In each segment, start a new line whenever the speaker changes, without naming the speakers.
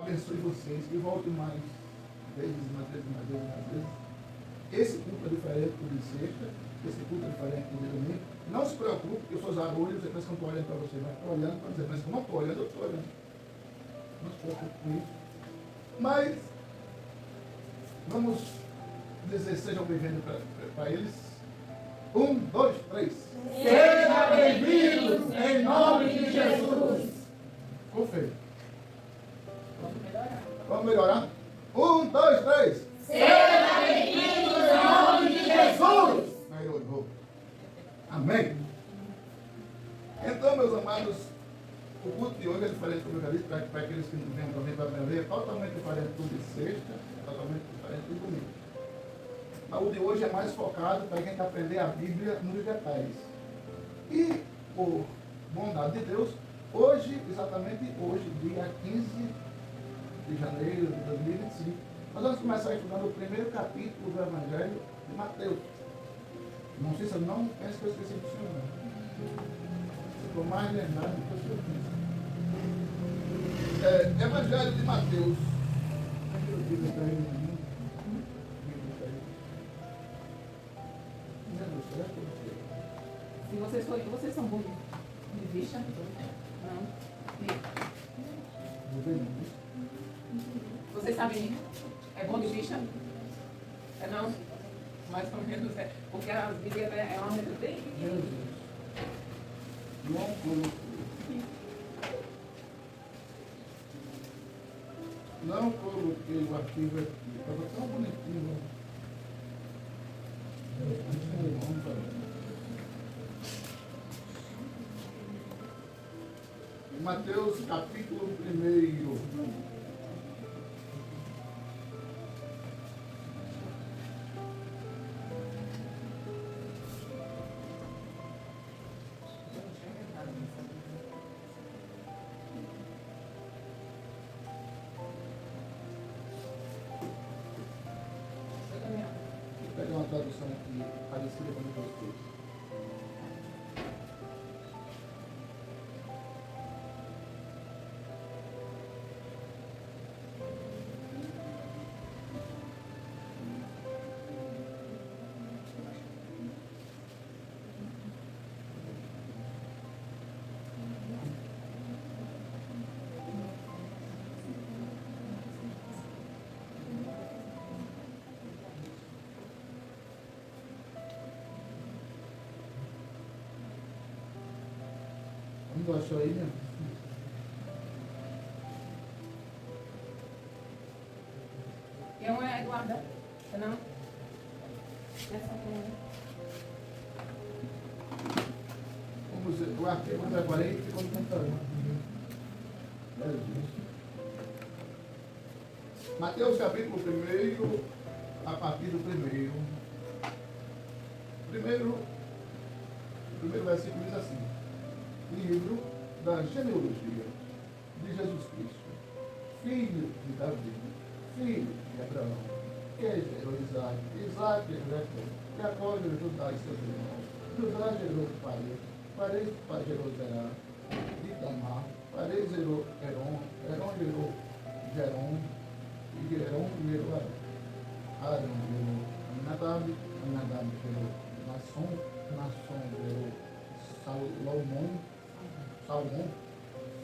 Abençoe vocês e volte mais vezes, mais vezes, mais vezes, mais vezes. Esse culto é diferente do de sexta, esse culto é diferente do de domingo. Não se preocupe, eu sou zarolho, você pensa que eu estou olhando para você, mas estou olhando para você, pensa que eu não estou olhando, eu estou olhando. Não se preocupe com isso. Mas vamos dizer, sejam bem-vindos para eles. 1, 2, 3.
Sejam bem-vindos em nome de Jesus.
Ficou feio.
Vamos melhorar.
Vamos melhorar? 1, 2, 3.
Sejam bem-vindos em nome de Jesus.
Melhorou. Amém. Então, meus amados, o culto de hoje é diferente, como eu já disse, para aqueles que não vêm também para a primeira vez, é totalmente diferente do de sexta, totalmente diferente do domingo. Mas o de hoje é mais focado para quem quer aprender a Bíblia nos detalhes. E, por bondade de Deus, hoje, exatamente hoje, dia 15 de janeiro de 2025, nós vamos começar estudando o primeiro capítulo do Evangelho de Mateus. Não sei se eu não penso que eu esqueci do Senhor, não. Estou mais lembrado do que o Senhor pensa. Evangelho de Mateus.
Se vocês são bons de vista, não. Vocês sabem, é bom de vista? É não? Mais ou menos é. Porque a Bíblia é uma letra bem pequena.
Não coloquei o arquivo aqui. Estava tão bonitinho. Mateus capítulo 1. Vou pegar uma tradução aqui parecida com a de vocês. Não achou aí, né?
E uma é guarda, não? Essa aqui.
O arquivo eu preparei e ficou no computador. Mateus capítulo 1, a partir do primeiro. O primeiro versículo diz assim: livro da genealogia de Jesus Cristo, filho de Davi, filho de Abraão, que gerou Isaac, Isaac gerou Jacó, Jacó gerou Judá e seus irmãos, Judá gerou Parei gerou Zerá, de Tamar, Parei gerou Heron, Heron gerou Gerom, e Gerom gerou Arão. Arão gerou Aminadab, Aminadab gerou Nasson, Nasson gerou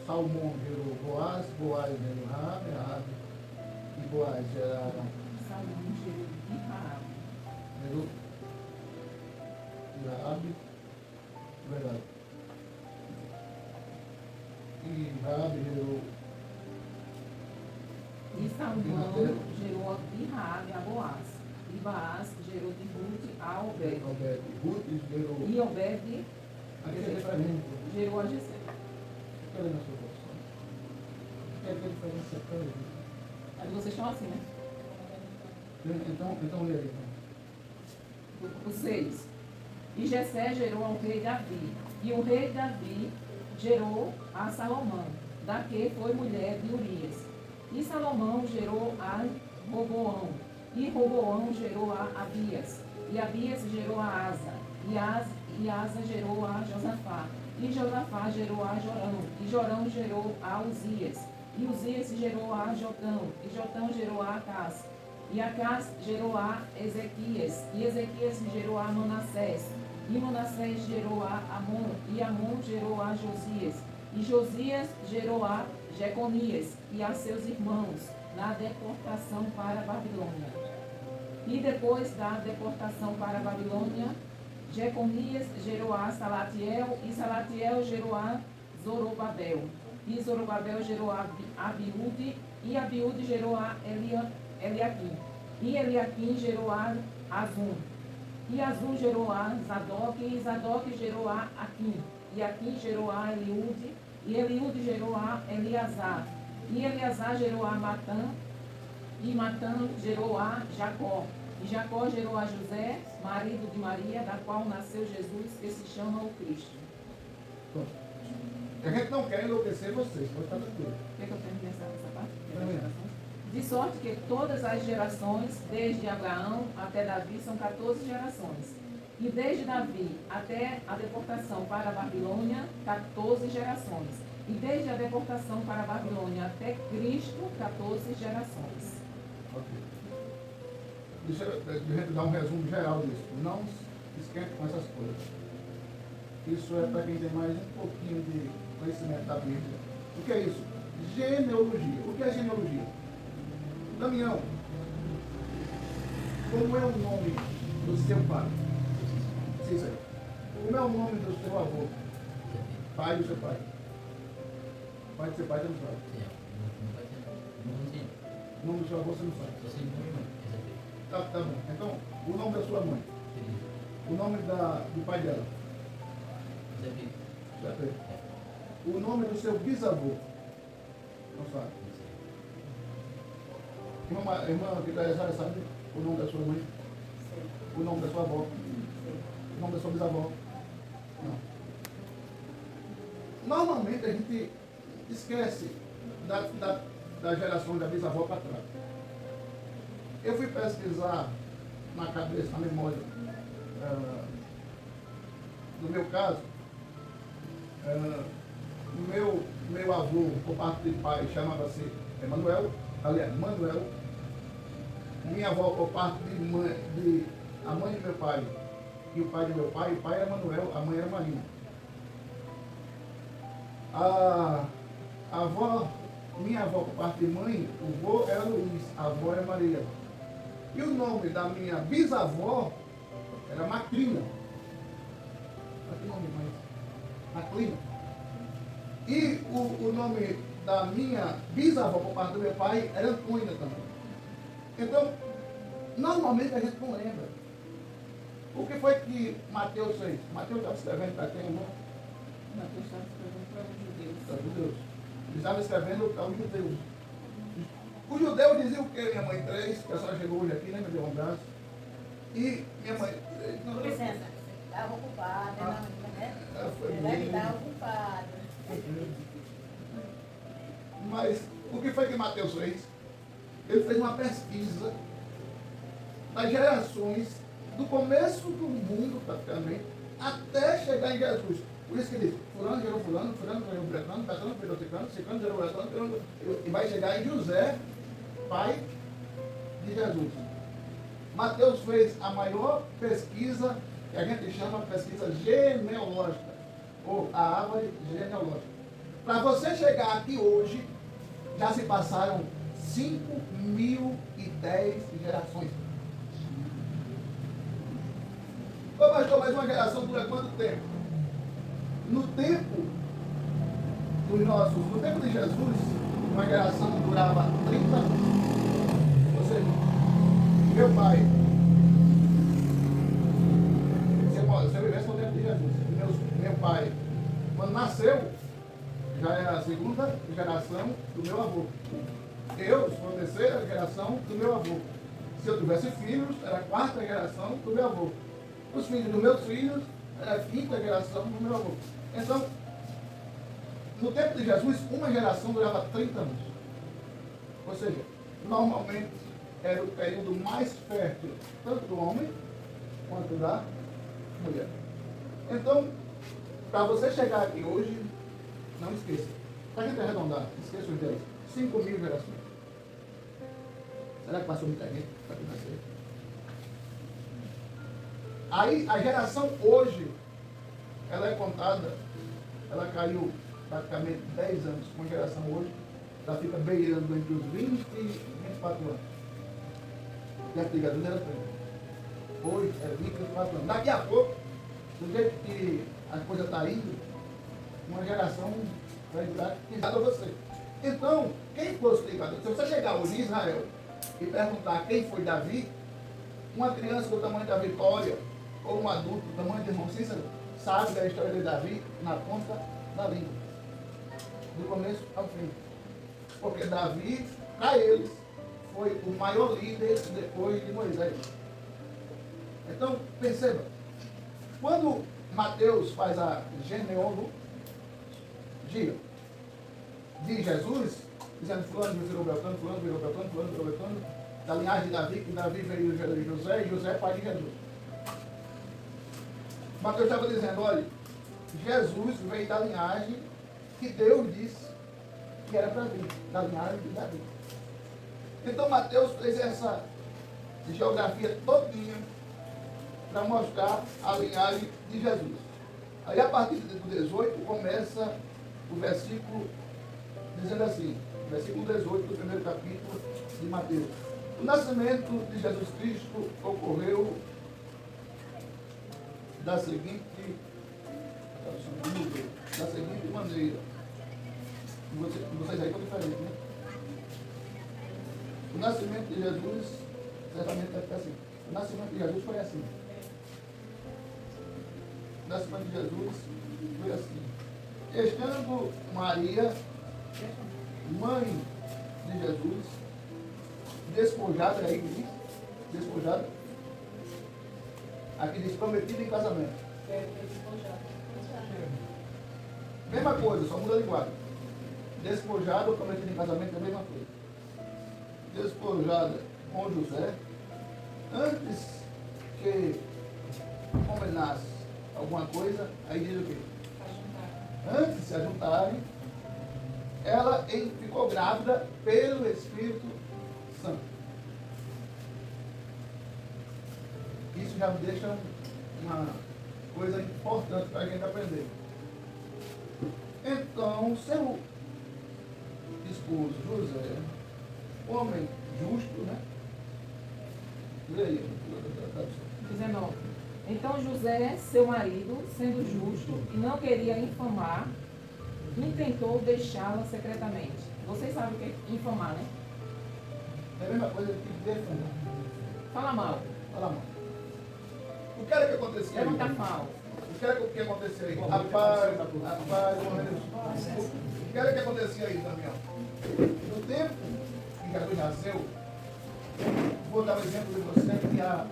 Salmão gerou Boaz, Boaz gerou Raabe, Raabe e Boaz geraram
Salmão gerou de Raabe.
Gerou Raabe, verdade. E Raabe gerou
E Salmão gerou de Raabe a Boaz. E Boaz gerou de Ruth a Obed.
Ruth gerou.
E Obed
Aqui é diferente.
gerou a Jessé.
Cadê na sua posição? Que é diferença para ele?
Aí vocês estão assim, né?
Então lê aí.
O 6. E Jessé gerou ao rei Davi. E o rei Davi gerou a Salomão, da que foi mulher de Urias. E Salomão gerou a Roboão. E Roboão gerou a Abias. E Abias gerou a Asa. E Asa gerou a Josafá. E Josafá gerou a Jorão. E Jorão gerou a Uzias. E Uzias gerou a Jotão, e Jotão gerou a Acás. E Acás gerou a Ezequias, e Ezequias gerou a Manassés. E Manassés gerou a Amon, e Amon gerou a Josias. E Josias gerou a Jeconias e a seus irmãos, na deportação para a Babilônia. E depois da deportação para a Babilônia, Jeconias gerou a Salatiel, e Salatiel gerou a Zorobabel. E Zorobabel gerou a Abiúde, e Abiúde gerou a Eliaquim. E Eliaquim gerou a Azum. E Azum gerou a Zadok, e Zadok gerou a Aquim. E Aquim gerou a Eliúde, e Eliúde gerou a Eleazar. E Eleazar gerou a Matã, e Matã gerou a Jacó. E Jacó gerou a José, marido de Maria, da qual nasceu Jesus, que se chama o Cristo.
A gente não quer enlouquecer vocês, pode estar tranquilo.
Quer que eu termine essa parte?
Termina.
De sorte que todas as gerações, desde Abraão até Davi, são 14 gerações. E desde Davi até a deportação para a Babilônia, 14 gerações. E desde a deportação para a Babilônia até Cristo, 14 gerações.
Ok. Deixa eu dar um resumo geral disso. Não se esquente com essas coisas. Isso é para quem tem mais um pouquinho de conhecimento da Bíblia. O que é isso? Genealogia. O que é genealogia? Damião, como é o nome do seu pai? Sim, isso aí. Como é o nome do seu avô? Pai do seu pai. Pai do seu pai, você não sabe. O nome do seu avô, você não sabe. Tá bom. Então, o nome da sua mãe. O nome do pai dela. Zé. O nome do seu bisavô. Não sabe. Irmã Vitória, sabe o nome da sua mãe? O nome da sua avó? O nome da sua bisavó? Não. Normalmente a gente esquece da geração da bisavó para trás. Eu fui pesquisar na cabeça, na memória do meu caso. Meu avô, por parte de pai, chamava-se Emanuel. Aliás, Manuel. Minha avó, por parte a mãe de meu pai e o pai de meu pai, o pai era Manuel, a mãe era Maria. Minha avó, por parte de mãe, o avô era Luiz, a avó era Maria. E o nome da minha bisavó era Macrina. Que nome mais? Macrina. E o nome da minha bisavó, por parte do meu pai, era Antônia também. Então, normalmente a gente não lembra. O que foi que Mateus fez? Mateus estava escrevendo para quem, irmão?
Mateus estava escrevendo para os judeus.
Para os judeus. Ele estava escrevendo para os judeus. Os judeus diziam o quê? Minha mãe 3, que a senhora chegou hoje aqui, né? Me deu um abraço. E minha mãe.
Com licença, estava ocupada, né? Deve estar ocupada.
Mas o que foi que Mateus fez? Ele fez uma pesquisa das gerações do começo do mundo, praticamente, até chegar em Jesus. Por isso que ele diz, fulano gerou fulano, fulano gerou Betano, Betano gerou Ciclano, Ciclano gerou Betano, e vai chegar em José, pai de Jesus. Mateus fez a maior pesquisa, que a gente chama de pesquisa genealógica, ou a árvore genealógica. Para você chegar aqui hoje, já se passaram 5.010 gerações. Ô pastor, mas uma geração dura quanto tempo? No tempo de Jesus, uma geração durava 30 anos. Ou seja, meu pai, se eu vivesse no tempo de Jesus, meu pai, quando nasceu, já era a segunda geração do meu avô. Eu sou a terceira geração do meu avô. Se eu tivesse filhos, era a quarta geração do meu avô. Os filhos dos meus filhos, era a quinta geração do meu avô. Então, no tempo de Jesus, uma geração durava 30 anos. Ou seja, normalmente era o período mais fértil, tanto do homem quanto da mulher. Então, para você chegar aqui hoje, não esqueça. Para a gente arredondar, esqueça os 10. 5.000 gerações. Será que passou muita gente para nascer? Aí a geração hoje, ela é contada, ela caiu praticamente 10 anos. Uma geração hoje, ela fica beirando entre os 20 e 24 anos. E a antigamente era 30. Hoje é 20 e 24 anos. Daqui a pouco, do jeito que a coisa está indo, uma geração vai durar pisada você. Então, quem fosse ligado, se você chegar hoje em Israel e perguntar quem foi Davi, uma criança do tamanho da Vitória, ou um adulto do tamanho de irmão Cícero, sabe da história de Davi na ponta da língua, do começo ao fim. Porque Davi, para eles, foi o maior líder depois de Moisés. Então, perceba, quando Mateus faz a genealogia de Jesus, dizendo fulano virou Beltrano, fulano virou Beltrano, fulano virou Beltrano, da linhagem de Davi, que Davi veio de José, e José é pai de Jesus. Mateus estava dizendo, olha, Jesus veio da linhagem que Deus disse que era para vir, da linhagem de Davi. Então Mateus fez essa geografia todinha para mostrar a linhagem de Jesus. Aí a partir do 18 começa o versículo dizendo assim, versículo 18 do primeiro capítulo de Mateus. O nascimento de Jesus Cristo ocorreu da seguinte maneira. Vocês aí estão diferentes, né? O nascimento de Jesus, certamente deve ficar assim. O nascimento de Jesus foi assim. O nascimento de Jesus foi assim. Estando Maria, mãe de Jesus, despojada, aí diz, despojada. Aqui diz prometida em casamento. Mesma coisa, só muda a linguagem. Despojada ou prometida em casamento é a mesma coisa. Despojada com José, antes que combinasse alguma coisa, aí diz o quê? Antes de se ajuntarem, ela ficou grávida pelo Espírito Santo. Isso já me deixa uma coisa importante para a gente aprender. Então, seu esposo José, homem justo, né? E aí?
19. Então José, seu marido, sendo justo e não queria infamar, intentou deixá-la secretamente. Vocês sabem o que é infamar, né?
É a mesma coisa que defender.
Fala mal.
Fala mal. O que era que acontecia aí?
Levanta mal.
O que era que acontecia aí? Rapaz, o que era que acontecia aí, Daniel? No tempo em que Jesus nasceu, vou dar um exemplo de você que a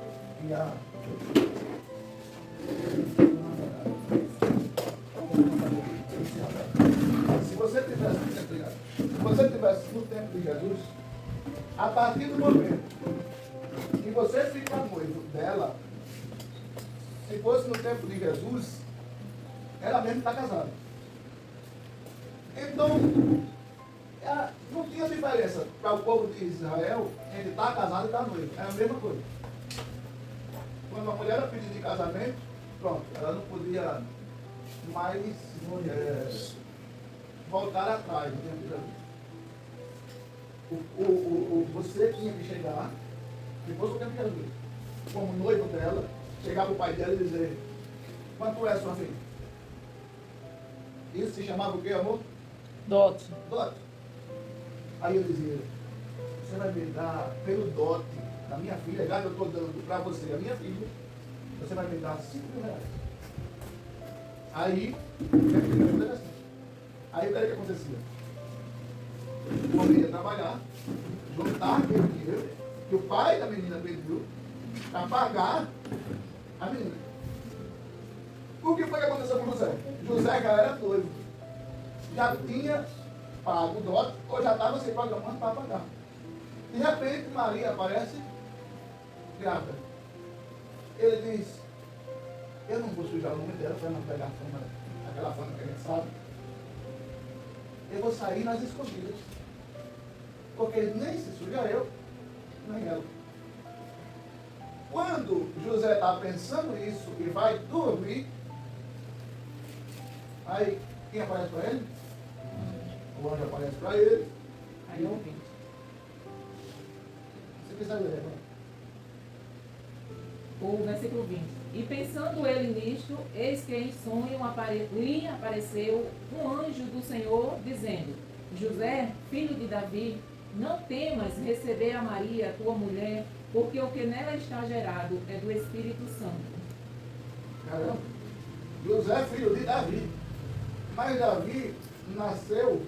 se você tivesse no tempo de Jesus, a partir do momento que você fica noivo dela, se fosse no tempo de Jesus, ela mesmo está casada. Então, não tinha diferença para o povo de Israel entre estar casado e estar noivo. É a mesma coisa. Quando a mulher era pedida de casamento, pronto, ela não podia mais voltar atrás. Você tinha que chegar, depois o tempo de Jesus, como noivo dela, chegar para o pai dela e dizer: quanto é sua filha? Isso se chamava o que, amor?
Dote.
Dote. Aí eu dizia: você vai me dar pelo dote da minha filha, já que eu estou dando para você a minha filha, você vai me dar 5.000 reais. Aí, aí o que acontecia? O homem ia trabalhar, juntar aquele dinheiro que o pai da menina pediu para pagar a menina. O que foi que aconteceu com José? José já era noivo, já tinha pago o dote, ou já estava se programando para pagar. De repente, Maria aparece grávida. Ele diz: eu não vou sujar o nome dela para não pegar a fama, aquela fama que a gente sabe. Eu vou sair nas escondidas. porque nem se suja eu, nem ela. Quando José está pensando isso e vai dormir, aí quem aparece para ele? O anjo aparece para ele.
Aí eu ouvi.
Você quiser ler, né?
O versículo 20. E pensando ele nisto, eis que em sonho lhe apareceu um anjo do Senhor, dizendo: José, filho de Davi, não temas receber a Maria, tua mulher, porque o que nela está gerado é do Espírito Santo.
Caramba. José, filho de Davi. Mas Davi nasceu.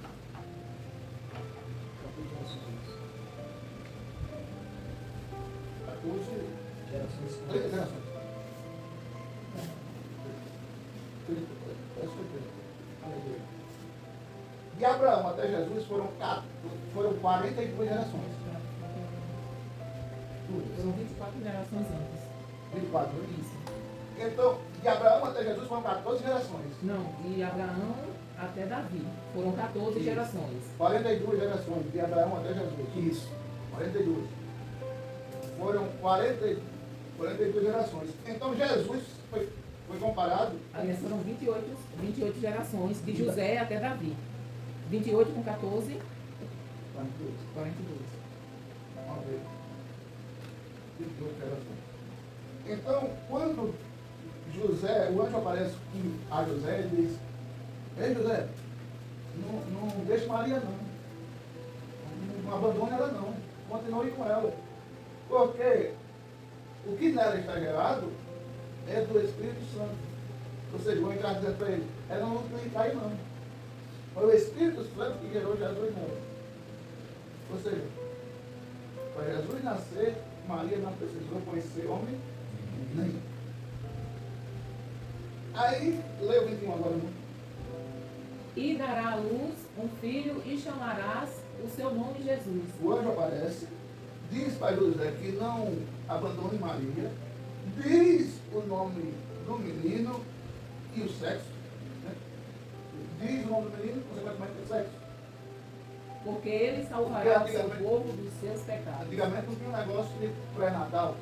13 gerações. De Abraão até Jesus foram 42 gerações.
Foram 24 gerações antes.
24, né?
Isso.
Então, de Abraão até Jesus foram 14 gerações.
Não, de Abraão até Davi. Foram 14 gerações.
42 gerações, de Abraão até Jesus. Isso. 42. Foram 42 gerações. Então Jesus foi comparado.
Aliás, foram 28 gerações, de José até Davi. 28 com 14, 42.
Vamos ver. 28 gerações. Então, quando José, o anjo aparece a José e diz: Ei José, não deixe Maria não abandone ela não, continue com ela, porque o que nela está gerado é do Espírito Santo. Ou seja, vou entrar dizendo para ele, ela não está aí não, foi o Espírito Santo que gerou Jesus nela. Ou seja, para Jesus nascer, Maria não precisou conhecer homem nenhum. Aí, lê o 21 agora.
E dará à luz um filho e chamarás o seu nome Jesus.
O anjo aparece, diz para José que não abandone Maria, diz o nome do menino e o sexo. Né? Diz o nome do menino, consequentemente o sexo.
Porque ele salvará o seu povo dos seus pecados.
Antigamente não tinha um negócio de pré-natal.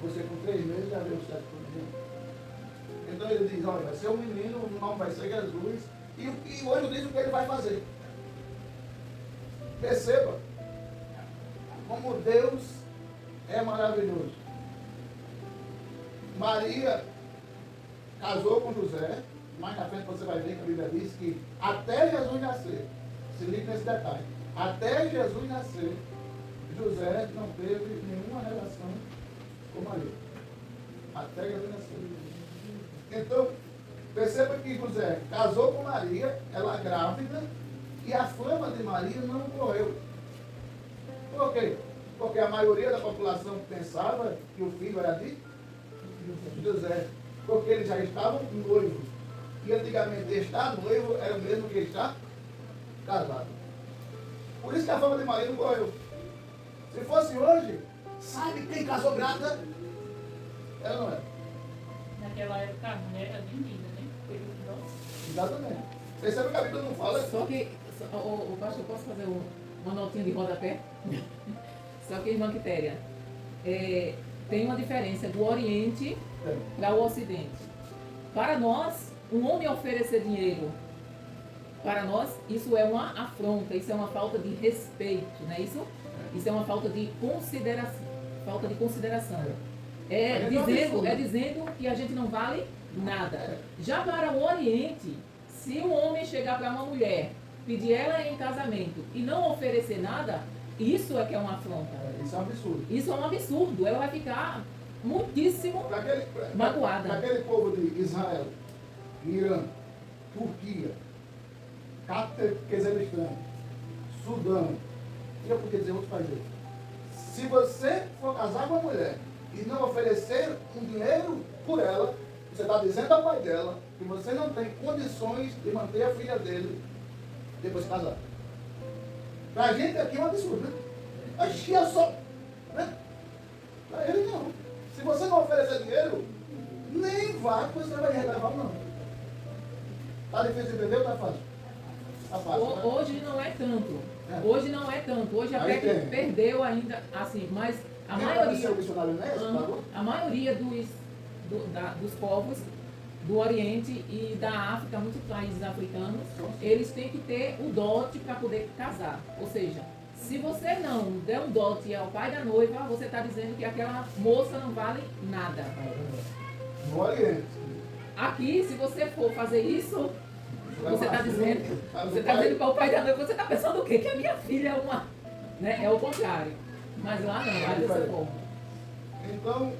Você com 3 meses já vê o sexo do menino. Então ele diz: olha, vai ser um menino, o nome vai ser Jesus. E o anjo diz o que ele vai fazer. Perceba como Deus é maravilhoso. Maria casou com José. Mais na frente você vai ver que a Bíblia diz que até Jesus nascer, se liga nesse detalhe, até Jesus nascer, José não teve nenhuma relação com Maria. Até Jesus nascer. Então, perceba que José casou com Maria, ela grávida, e a fama de Maria não correu. Por quê? Porque a maioria da população pensava que o filho era de José. Porque eles já estavam noivos. E antigamente estar noivo era o mesmo que estar casado. Por isso que a fama de Maria não correu. Se fosse hoje, sabe quem casou grávida? Ela não era.
Naquela época a mulher era vendida, né?
Exatamente. Percebe que a Bíblia não fala.
Só que, o pastor, posso fazer uma notinha de rodapé? Só que, irmã Quitéria, tem uma diferença do Oriente para o Ocidente. Para nós, um homem oferecer dinheiro, para nós, isso é uma afronta, isso é uma falta de respeito, não é isso? Isso é uma falta de consideração. Falta de consideração. É dizendo que a gente não vale nada. Já para o Oriente, se um homem chegar para uma mulher, pedir ela em casamento e não oferecer nada, isso é que é uma afronta.
Isso é um absurdo.
Isso é um absurdo. Ela vai ficar muitíssimo magoada.
Para aquele povo de Israel, Irã, Turquia, Cazaquistão, Sudão, e eu podia dizer outros países. Se você for casar com uma mulher e não oferecer um dinheiro por ela, você está dizendo ao pai dela que você não tem condições de manter a filha dele depois de casar. Para a gente aqui é um absurdo, né? Achei só. Né? Para ele não. Se você não oferecer dinheiro, nem vá que você vai relevar, não. Está difícil de entender ou está fácil? Está fácil. Né?
Hoje não é tanto. Hoje não é tanto, hoje até
Aí
que
tem.
perdeu ainda, assim, mas a
Quem
maioria,
pode ser o missionário não é esse, pagou?
a maioria dos povos do Oriente e da África, muitos países africanos, eles têm que ter o dote para poder casar. Ou seja, se você não der um dote ao pai da noiva, você está dizendo que aquela moça não vale nada.
No Oriente.
Aqui, se você for fazer isso, você está dizendo,
Ah,
você está dizendo para o pai da noiva, você está pensando o quê? Que a minha filha é uma, né? É o contrário. Mas lá não, lá é dessa forma.
Então,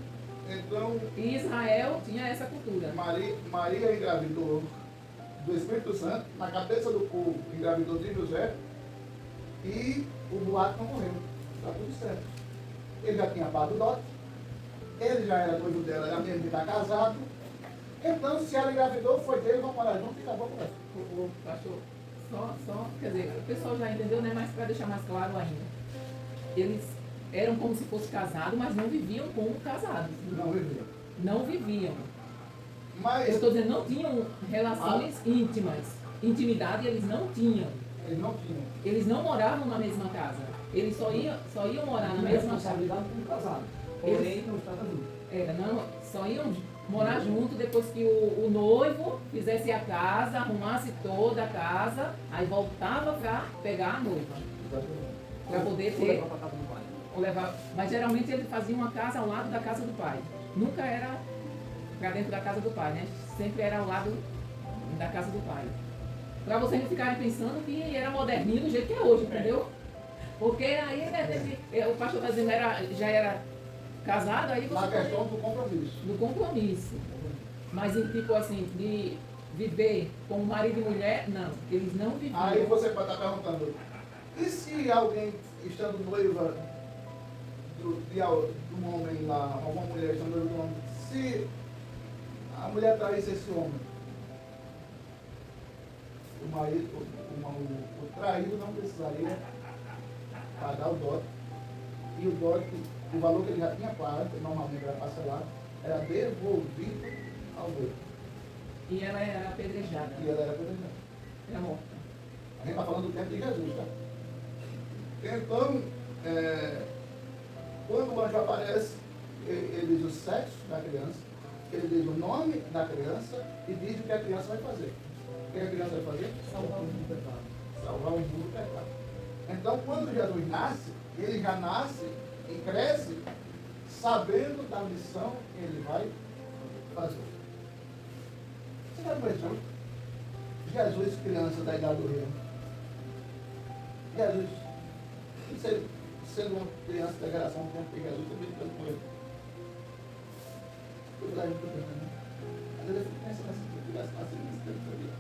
E Israel tinha essa cultura.
Maria engravidou do Espírito Santo, na cabeça do povo, engravidou de José, e o boato não morreu. Está tudo certo. Ele já tinha pago o dote, ele já era noivo dela, ela mesmo está casado. Então, se ela engravidou, foi dele, vamos morar junto e acabou com essa.
O pastor, quer dizer, o pessoal já entendeu, né? Mas para deixar mais claro ainda. Eles eram como se fossem casados, mas não viviam como casados.
Não vivia.
Não viviam.
Mas
Eu estou dizendo, não tinham relações íntimas. Intimidade eles não tinham.
eles não tinham.
Eles não moravam na mesma casa. Eles só iam morar na mesma casa.
responsabilidade como casado. Porém, não estava junto.
Não, só iam morar junto depois que o noivo fizesse a casa, arrumasse toda a casa, aí voltava para pegar a noiva. Para poder
Ou
ter.
levar para casa do pai.
Ou levar, mas geralmente ele fazia uma casa ao lado da casa do pai. Nunca era para dentro da casa do pai, né? Sempre era ao lado da casa do pai. Para vocês não ficarem pensando que era moderninho do jeito que é hoje, entendeu? Porque aí, né, o pastor está dizendo já era casado, aí você
Na questão do compromisso.
do compromisso. Mas em tipo assim, de viver como marido e mulher, não. Eles não viviam.
Aí você pode estar perguntando, e se alguém estando noiva de um homem lá, alguma mulher estando noiva de um homem, se a mulher traísse esse homem, o marido, o traído não precisaria pagar o dote, e o dote, o valor que ele já tinha pago, que normalmente era parcelado, era devolvido ao noivo.
E ela era apedrejada.
E ela era apedrejada.
Era morta.
A gente está falando do tempo de Jesus, tá? Então, quando o anjo aparece, ele diz o sexo da criança, ele diz o nome da criança e diz o que a criança vai fazer. O que a criança vai fazer?
Salvar o mundo do pecado.
Salvar o mundo do pecado. Então, quando Jesus nasce, ele já nasce e cresce sabendo da missão que ele vai fazer. Você já pensou? Jesus, criança da idade do reino. Jesus, sendo uma criança da geração do tempo de Jesus, também ficando com ele. Tudo lá, tudo bem, né? Às vezes eu fico pensando assim, se eu tivesse nascido nesse tempo, eu ia.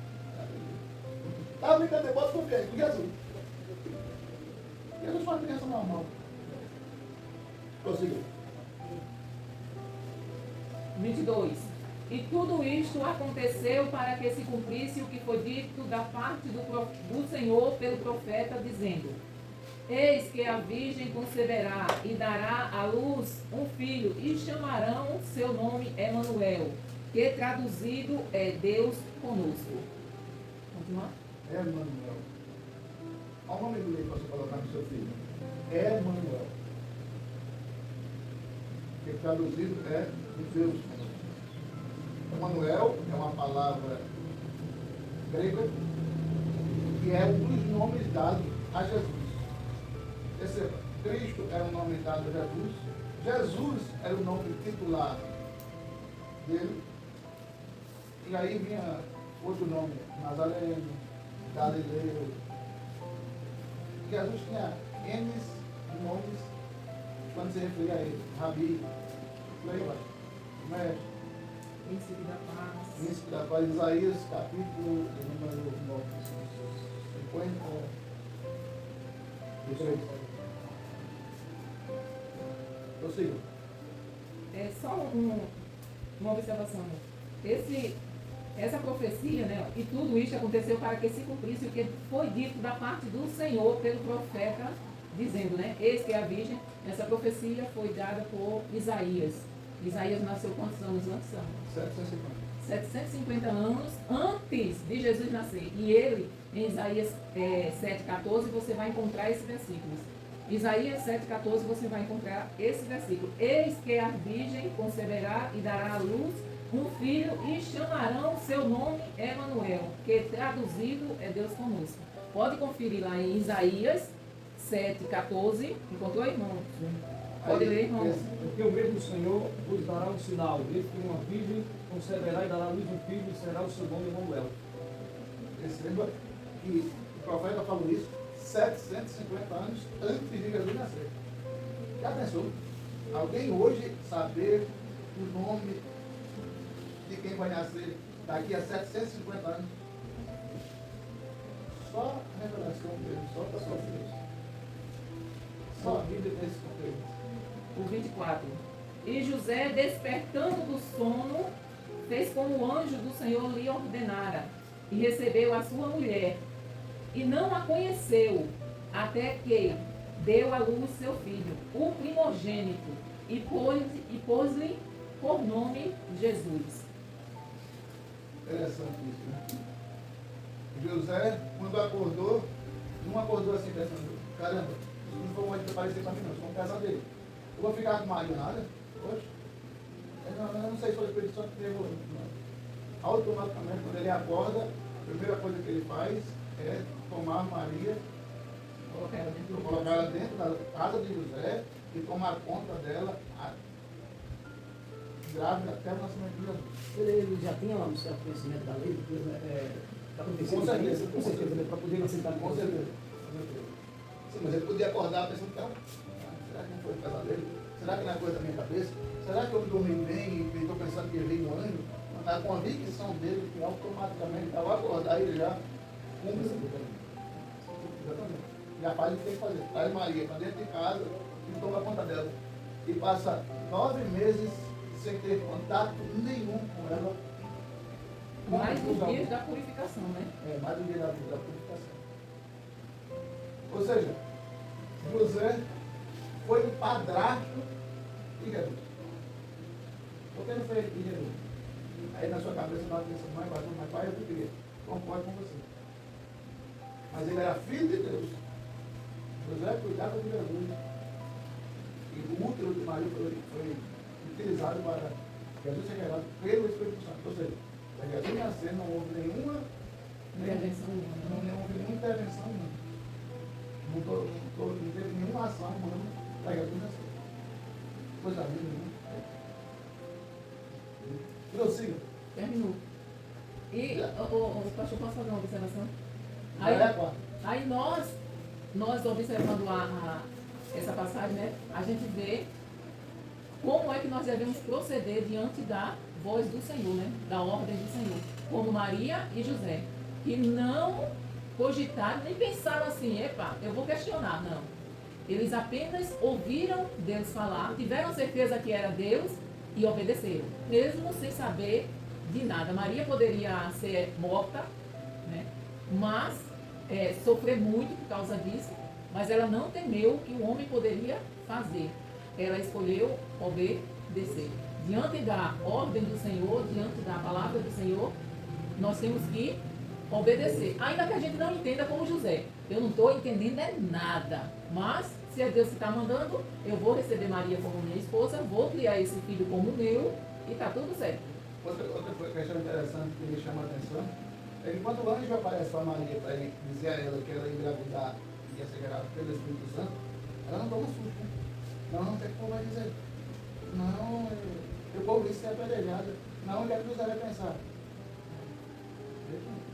Estava brincando de bola com quem? Com Jesus. Jesus foi uma criança normal. Prosseguiu.
22. E tudo isto aconteceu para que se cumprisse o que foi dito da parte do Senhor pelo profeta, dizendo: Eis que a virgem conceberá e dará à luz um filho, e chamarão seu nome Emanuel, que traduzido é Deus conosco. Continuar?
Emanuel. Olha o nome do livro para você colocar no seu filho. Emanuel. Que traduzido é Deus conosco. Emanuel é uma palavra grega que é um dos nomes dados a Jesus. Perceba, Cristo era o nome dado a Jesus. Jesus era o nome titular dele. E aí vinha outro nome, Nazareno, Galileu. Jesus tinha N nomes quando se referia a ele. Rabi, Leiva, Mestre.
Príncipe da paz.
Príncipe da paz, Isaías, capítulo de número 53. Prossiga.
Só uma observação. Essa profecia, né? E tudo isso aconteceu para que se cumprisse o que foi dito da parte do Senhor pelo profeta, dizendo, né? Eis que a virgem, essa profecia foi dada por Isaías. Isaías nasceu quantos anos antes?
750.
750 anos antes de Jesus nascer. E ele Em Isaías 7,14 você vai encontrar esses versículos. Isaías 7,14 você vai encontrar esse versículo. Eis que a virgem conceberá e dará à luz um filho e chamarão seu nome Emanuel, que traduzido é Deus conosco. Pode conferir lá em Isaías 7,14. Encontrou, irmão? Pode ler, irmão.
Porque o mesmo Senhor vos dará um sinal. Eis que uma virgem conceberá e dará à luz um filho e será o seu nome Emanuel.
Perceba que o profeta falou isso 750 anos antes de Jesus nascer. Já pensou? Alguém hoje saber o nome de quem vai nascer daqui a 750 anos? Só a revelação dele, só para sua Deus. Só a Bíblia tem esse conteúdo.
O 24. E José, despertando do sono, fez como o anjo do Senhor lhe ordenara, e recebeu a sua mulher, e não a conheceu, até que deu à luz seu filho, o primogênito, e pôs-lhe por nome Jesus.
Interessante isso, né? José, quando acordou, não acordou assim pensando, caramba, isso não foi muito parecer para mim não, eu sou um casal dele. Eu vou ficar com Maria nada? Poxa. Eu não sei se foi o Espírito Santo que levou isso, não. Automaticamente, quando ele acorda, a primeira coisa que ele faz é tomar Maria, colocar ela dentro da casa de José e tomar conta dela grávida até o nascimento de Jesus.
Ele já tinha um certo conhecimento da lei, da profecia.
Com certeza,
com certeza, para poder aceitar
Com certeza. Sim, mas ele podia acordar pensando, então, será que não foi o casal dele? Será que não é coisa da minha cabeça? Será que eu dormi bem e estou pensando que veio um anjo? A convicção dele que automaticamente, ao acordar, ele já cumpre essa coisa. Exatamente. Já faz o que tem que fazer. Traz Maria para dentro de casa e toma conta dela. E passa 9 meses sem ter contato nenhum com ela.
Mais os dias da purificação, né?
Mais um dia da purificação. Ou seja, José foi o padrasto de Jesus. Por que não foi de Jesus? Aí na sua cabeça nós pensamos, mas pai, eu queria. Concordo com você. Mas ele era filho de Deus. José cuidava de Jesus. E o útero de Maria foi utilizado para Jesus ser gerado pelo Espírito Santo. Ou seja, para Jesus nascer não houve nenhuma intervenção humana. Não teve nenhuma ação humana para Jesus nascer. Coisa linda, né? Prossiga.
Terminou. E o pastor, posso fazer uma observação? Aí nós observando essa passagem, né, a gente vê como é que nós devemos proceder diante da voz do Senhor, né, da ordem do Senhor. Como Maria e José, que não cogitaram, nem pensaram assim, epa, eu vou questionar, não. Eles apenas ouviram Deus falar, tiveram certeza que era Deus e obedeceram, mesmo sem saber de nada. Maria poderia ser morta, né, mas sofrer muito por causa disso, mas ela não temeu o que o homem poderia fazer. Ela escolheu obedecer. Diante da ordem do Senhor, diante da palavra do Senhor, nós temos que obedecer. Ainda que a gente não entenda como José. Eu não estou entendendo nada. Mas, se é Deus que está mandando, eu vou receber Maria como minha esposa, vou criar esse filho como meu e está tudo certo.
Outra questão interessante que me chama a atenção é que quando o anjo aparece para Maria para dizer a ela que ela ia engravidar e ia ser gerada pelo Espírito Santo, ela não toma susto. Né? Não tem como vai dizer. Não, eu vou isso é apedrejada. Não, onde é que José vai pensar?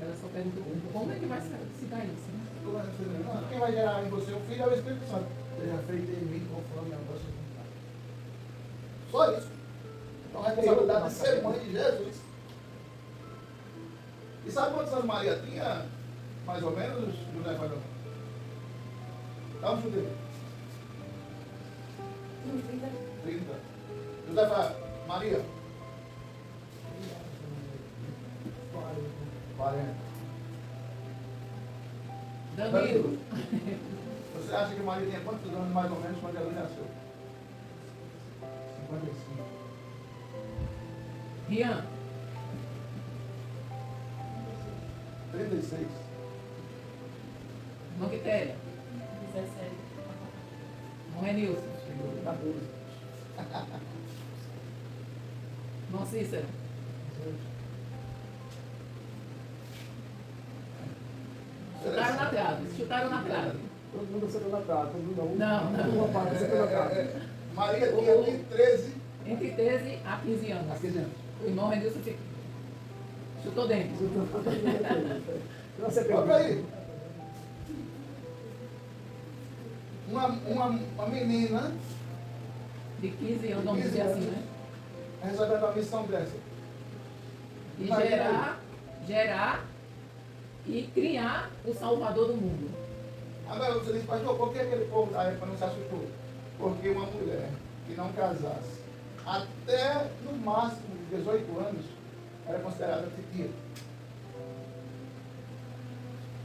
Ela só perguntou como é que vai se dar isso, né?
Não, quem vai gerar em você o filho é o Espírito Santo. Seja feito em mim conforme a vossa vontade. Só isso. Então a responsabilidade de ser mãe de Jesus. E sabe quantos anos Maria tinha? Mais ou menos, José falou. Dá um chute. 30. José fala, Maria. 40.
Danilo.
Você acha que Maria tinha quantos anos mais ou menos quando ela nasceu? 55.
Rian.
36.
Irmã Quitéria.
17.
Irmão Renilson.
14.
Irmão Cícero. Chutaram na trave. Chutaram na trave.
Todo mundo acertou na cara, todo mundo
Não, não.
Uma parte acertou na cara.
Maria tinha ali 13
Entre 13 a 15 anos.
a 15 anos.
O irmão Renilson chutou dentro.
Eu acertei.
Olha aí. Uma menina
De 15 anos, vamos dizer assim, né?
recebendo a missão dessa.
E
Imagina
gerar e criar o Salvador do mundo.
Agora você diz, pastor, por que aquele povo da época não se assustou? Porque uma mulher que não casasse até no máximo 18 anos era considerada titia.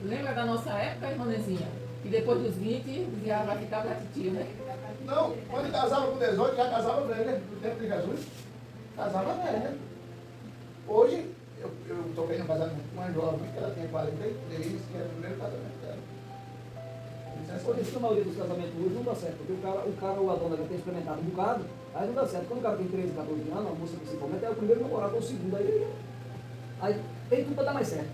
Lembra da nossa época, irmã Nezinha? E depois dos 20, dizia, vai ficar pra titia, né?
Não, quando casava com 18, já casava velha, no tempo de Jesus. Casava velha. Hoje, eu toquei no casamento com uma jovem, que ela tinha 43, que era o primeiro casamento dela.
Por isso que a maioria dos casamentos hoje não dá certo, porque o Adão deve ter experimentado um bocado, aí não dá certo. Quando o cara tem 13, 14 anos, a moça principalmente, é o primeiro namorado ou o segundo, aí tem tudo para dar mais certo.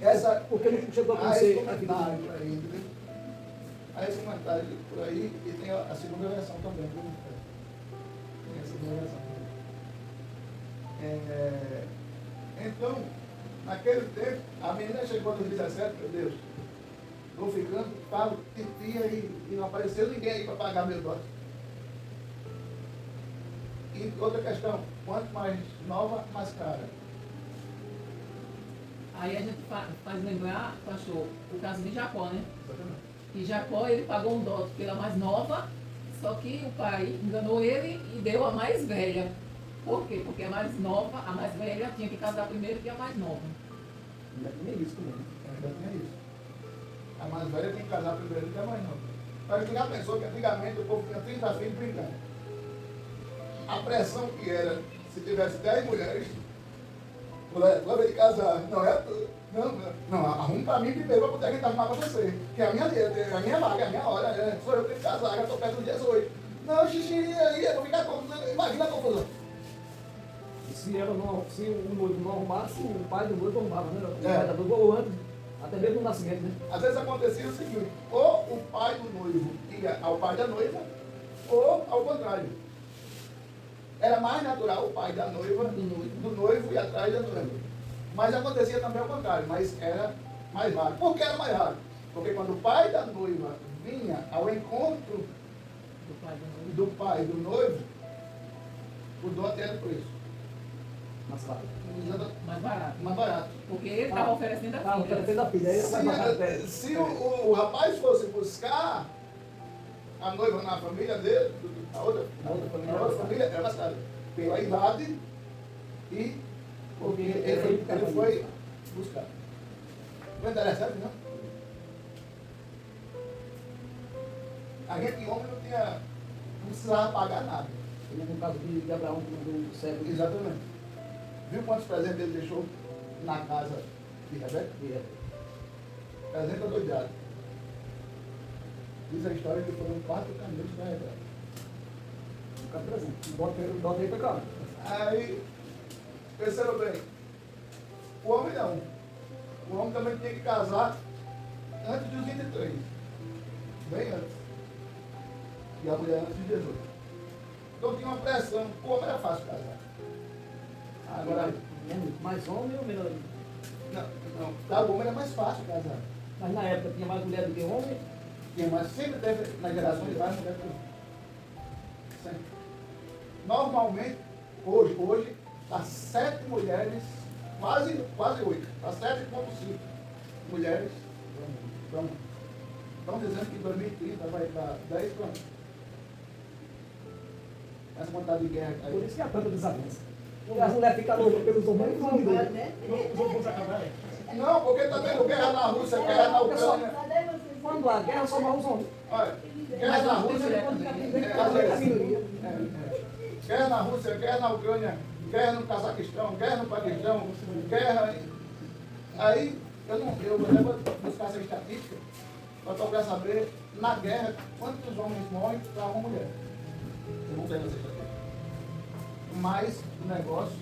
Essa,
Porque não chegou a
há esse
conhecer a vida.
comentário por aí, entendeu? Há esse comentário por aí e tem a segunda versão também, viu? Tem a segunda versão. Então, naquele tempo, a menina chegou aos 17, meu Deus, estou ficando, falo, titia e não apareceu ninguém aí para pagar meu dote. E outra questão, quanto mais nova, mais cara.
Aí a gente faz lembrar, pastor, o caso de Jacó, né?
Exatamente.
E Jacó, ele pagou um dote pela mais nova, só que o pai enganou ele e deu a mais velha. Por quê? Porque a mais nova, a mais velha, tinha que casar primeiro que a mais nova.
Ainda tem isso também.
Ainda tinha isso. A mais velha tem que casar primeiro que a mais nova. Mas tu já pensou que antigamente o povo tinha 30 filhos brincando? A pressão que era, se tivesse 10 mulheres, leva de casar. Não é tudo. Não, arruma pra mim primeiro pra poder alguém arrumar pra você. Que é a minha vaga, é a minha hora. Sou eu que tenho que casar, já estou perto do dia 18. Não, xixi, aí, eu vou ficar com. Imagina a confusão.
Se o noivo não arrumasse, o pai do noivo arrumava, né? O
É.
pai da noiva ou antes, até mesmo no nascimento, né?
Às vezes acontecia o seguinte, ou o pai do noivo ia ao pai da noiva, ou ao contrário. Era mais natural o pai da noiva, do noivo ir atrás da noiva. Mas acontecia também ao contrário, mas era mais raro. Por que era mais raro? Porque quando o pai da noiva vinha ao encontro
Do pai da noiva.
do pai do noivo, o dote era por isso.
Mas claro.
Mais barato.
Mais barato.
Porque ele estava oferecendo a
Tá,
filha.
oferecendo a filha. Aí vai baixar até.
Se o rapaz fosse buscar a noiva na família dele, a outra família, era mais caro. Pela idade e porque ele foi buscar. Não é interessante, não? A gente, homem, não precisava pagar nada.
No caso de Abraão, que mandou o cego.
Exatamente. Viu quantos presentes ele deixou na casa de Rebeca? Presente adoidado. Diz a história que foram 4 camelos da Rebeca.
Fica presente. Bota aí pra cá.
Aí, perceba bem, o homem não. O homem também tinha que casar antes dos 23. Bem antes. E a mulher antes de 18. Então tinha uma pressão. O homem era fácil casar. Agora,
Mais homem ou menos?
não. Para o homem era mais fácil casar.
Mas na época tinha mais mulher do que homem.
Mas sempre teve, nas gerações mais mulher que homem. Sempre. Normalmente, hoje, há 7 mulheres, quase 8, há 7,5 mulheres para um. Estão dizendo que em 2030 vai dar 10 para 1. Essa quantidade de guerra
Por
aí.
isso que há tanta desavença. As mulheres ficam loucas pelos homens e os homens.
Né?
Não, porque está tendo guerra na Rússia, guerra na Ucrânia.
Cadê vocês?
Quando há guerra, só morre os homens.
Olha, guerra na Rússia. Guerra na Rússia, guerra na Ucrânia, guerra no Cazaquistão, guerra no Paquistão, guerra. Aí eu vou buscar essa estatística para procurar saber, na guerra, quantos homens morrem para uma mulher. Eu não sei essa estatística. Mas o negócio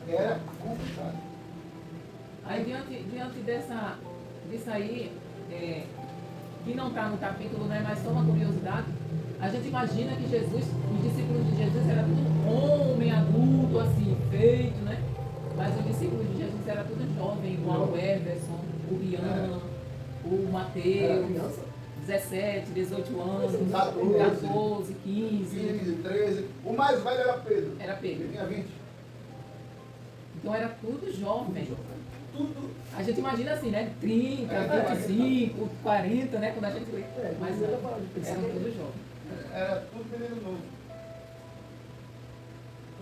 era complicado.
Aí, diante disso aí, que não está no capítulo, né, mas só uma curiosidade, a gente imagina que Jesus, os discípulos de Jesus eram tudo homem, adulto, assim, feito, né? Mas os discípulos de Jesus eram tudo jovem, igual o Everson, o Rian, o
Era
Mateus,
criança.
17, 18 anos,
14,
14, 15.
15, 13. O mais velho era Pedro.
Era
Ele
Pedro.
tinha 20.
Então era tudo jovem.
Tudo.
A gente imagina assim, né? 30, 25, 40, né? Quando a gente lê. Mas
era
não,
para pensar
eram
que
tudo jovens.
Era tudo menino novo.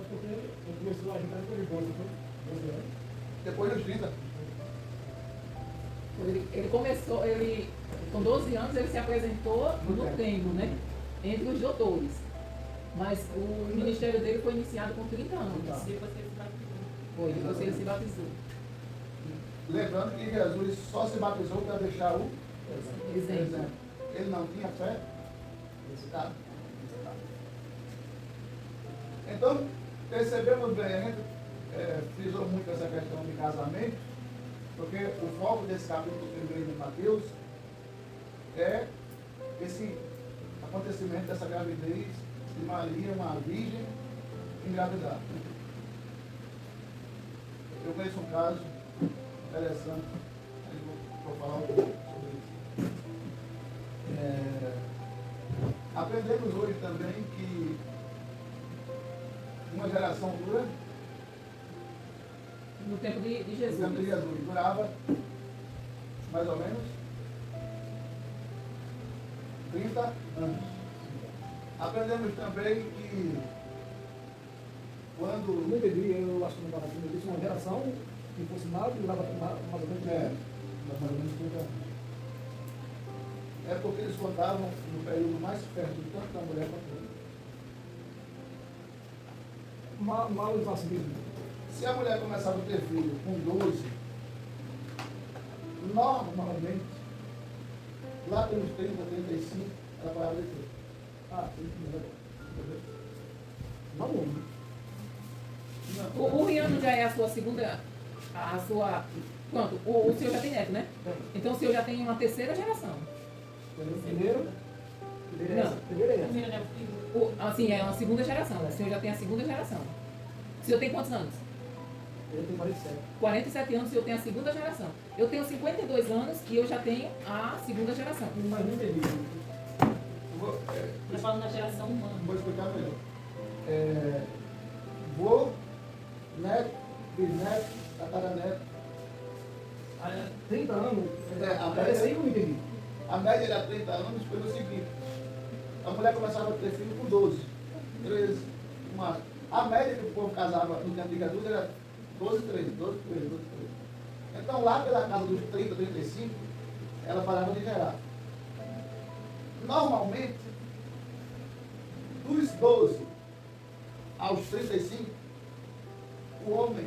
Porque ele começou a agitar depois de 12, foi? 12 anos.
Depois dos 30.
Ele começou, com 12 anos, ele se apresentou no templo, né? Entre os doutores. Mas o ministério dele foi iniciado com 30 anos.
Depois que ele se batizou.
Foi, depois ele se batizou.
Lembrando que Jesus só se batizou para deixar o
Exemplo.
exemplo. Ele não tinha fé. Necessitado. Então, percebemos bem, a gente frisou muito essa questão de casamento, porque o foco desse capítulo 1 de Mateus é esse acontecimento dessa gravidez de Maria, uma virgem, engravidar. Eu conheço um caso interessante, aí vou falar um pouco sobre isso. Aprendemos hoje também que uma geração dura,
No tempo de
o
Jesus.
tempo de Jesus durava mais ou menos 30 anos. Aprendemos também que
Eu não
quando
entendi, eu acho que não estava aqui, eu disse uma geração que fosse mal, que durava mais ou menos.
mais ou menos 30 anos. É porque eles contavam no período mais fértil, tanto da mulher quanto do homem.
Mal e fácil.
Se a mulher começava a ter filho com 12, normalmente, lá pelos 30, 35, ela parava de ter.
Ah, sim,
Entendeu?
não homem.
O Riano já é a sua segunda. Pronto, o senhor já tem neto, né? Então o senhor já tem uma terceira geração.
Primeiro é essa.
Não.
Primeiro é essa.
Primeiro é o filho.
Assim, é uma segunda geração. O senhor já tem a segunda geração. O senhor tem quantos anos?
Ele tem 47.
47 anos e eu tenho a segunda geração. Eu tenho 52 anos e eu já tenho a segunda geração.
Mas não entendi.
Está falando da geração humana.
Vou explicar melhor. Vô, neto, bisneto, tataraneto.
30 anos?
A
Parece aí que eu não entendi.
A média era 30 anos pelo seguinte. A mulher começava a ter filho com 12, 13, no máximo. A média que o povo casava no tempo de Jesus era 12, 13, 12, 13, 12, 13. Então lá pela casa dos 30, 35, ela parava de gerar. Normalmente, dos 12 aos 35, o homem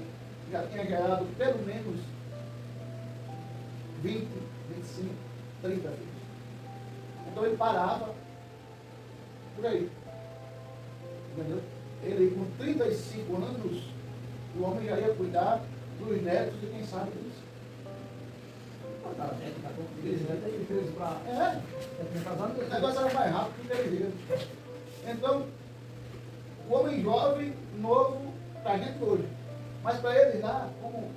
já tinha gerado pelo menos 20, 25, 30 filhos. Então ele parava por aí. Entendeu? Ele com 35 anos, o homem já ia cuidar dos netos e quem sabe disso.
Tá, neto, tá com 13 netos, aí 13 para.
É,
Casado,
o negócio era mais rápido que inteligente. Então, o homem jovem, novo, para a gente hoje. Mas para ele lá, como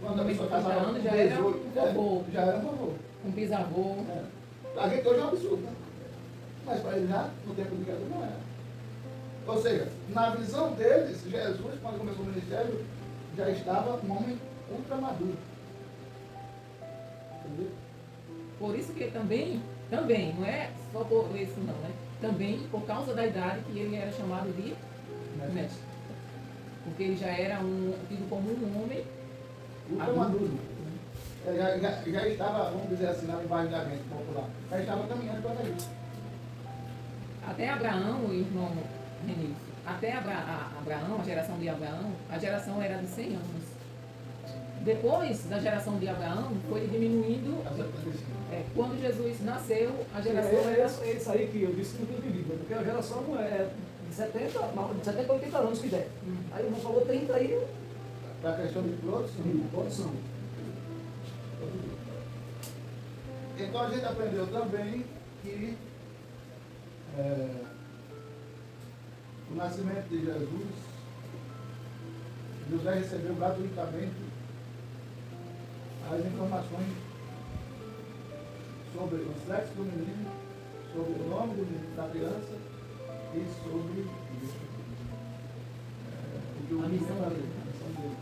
quando a pessoa casava com
anos já era
18,
vovô.
já era vovô.
Um bisavô.
Para a gente hoje é um absurdo, né? Mas para ele já, no tempo de Jesus, não era. Ou seja, na visão deles, Jesus, quando começou o ministério, já estava um homem ultra maduro. Entendeu?
Por isso que também, não é só por isso não, né? Também por causa da idade que ele era chamado de mestre. Porque ele já era tido como um homem
Ultra
adulto.
maduro. Já estava, vamos dizer assim, na linguagem da gente popular, já estava caminhando para isso.
Até Abraão, o irmão Renício, até Abraão, a geração de Abraão, a geração era de 100 anos. Depois da geração de Abraão, foi diminuindo.
A 75.
Quando Jesus nasceu, a geração
É
era.
isso aí que eu disse que não tem perigo, porque a geração é de 70 a 80 anos que der. Aí o irmão falou 30 aí,
Para a questão de produção.
produção.
Então a gente aprendeu também que o nascimento de Jesus, José recebeu gratuitamente as informações sobre o sexo do menino, sobre o nome do menino, da criança e sobre o que o
A
menino
missão
ia fazer,
dele.
a missão dele.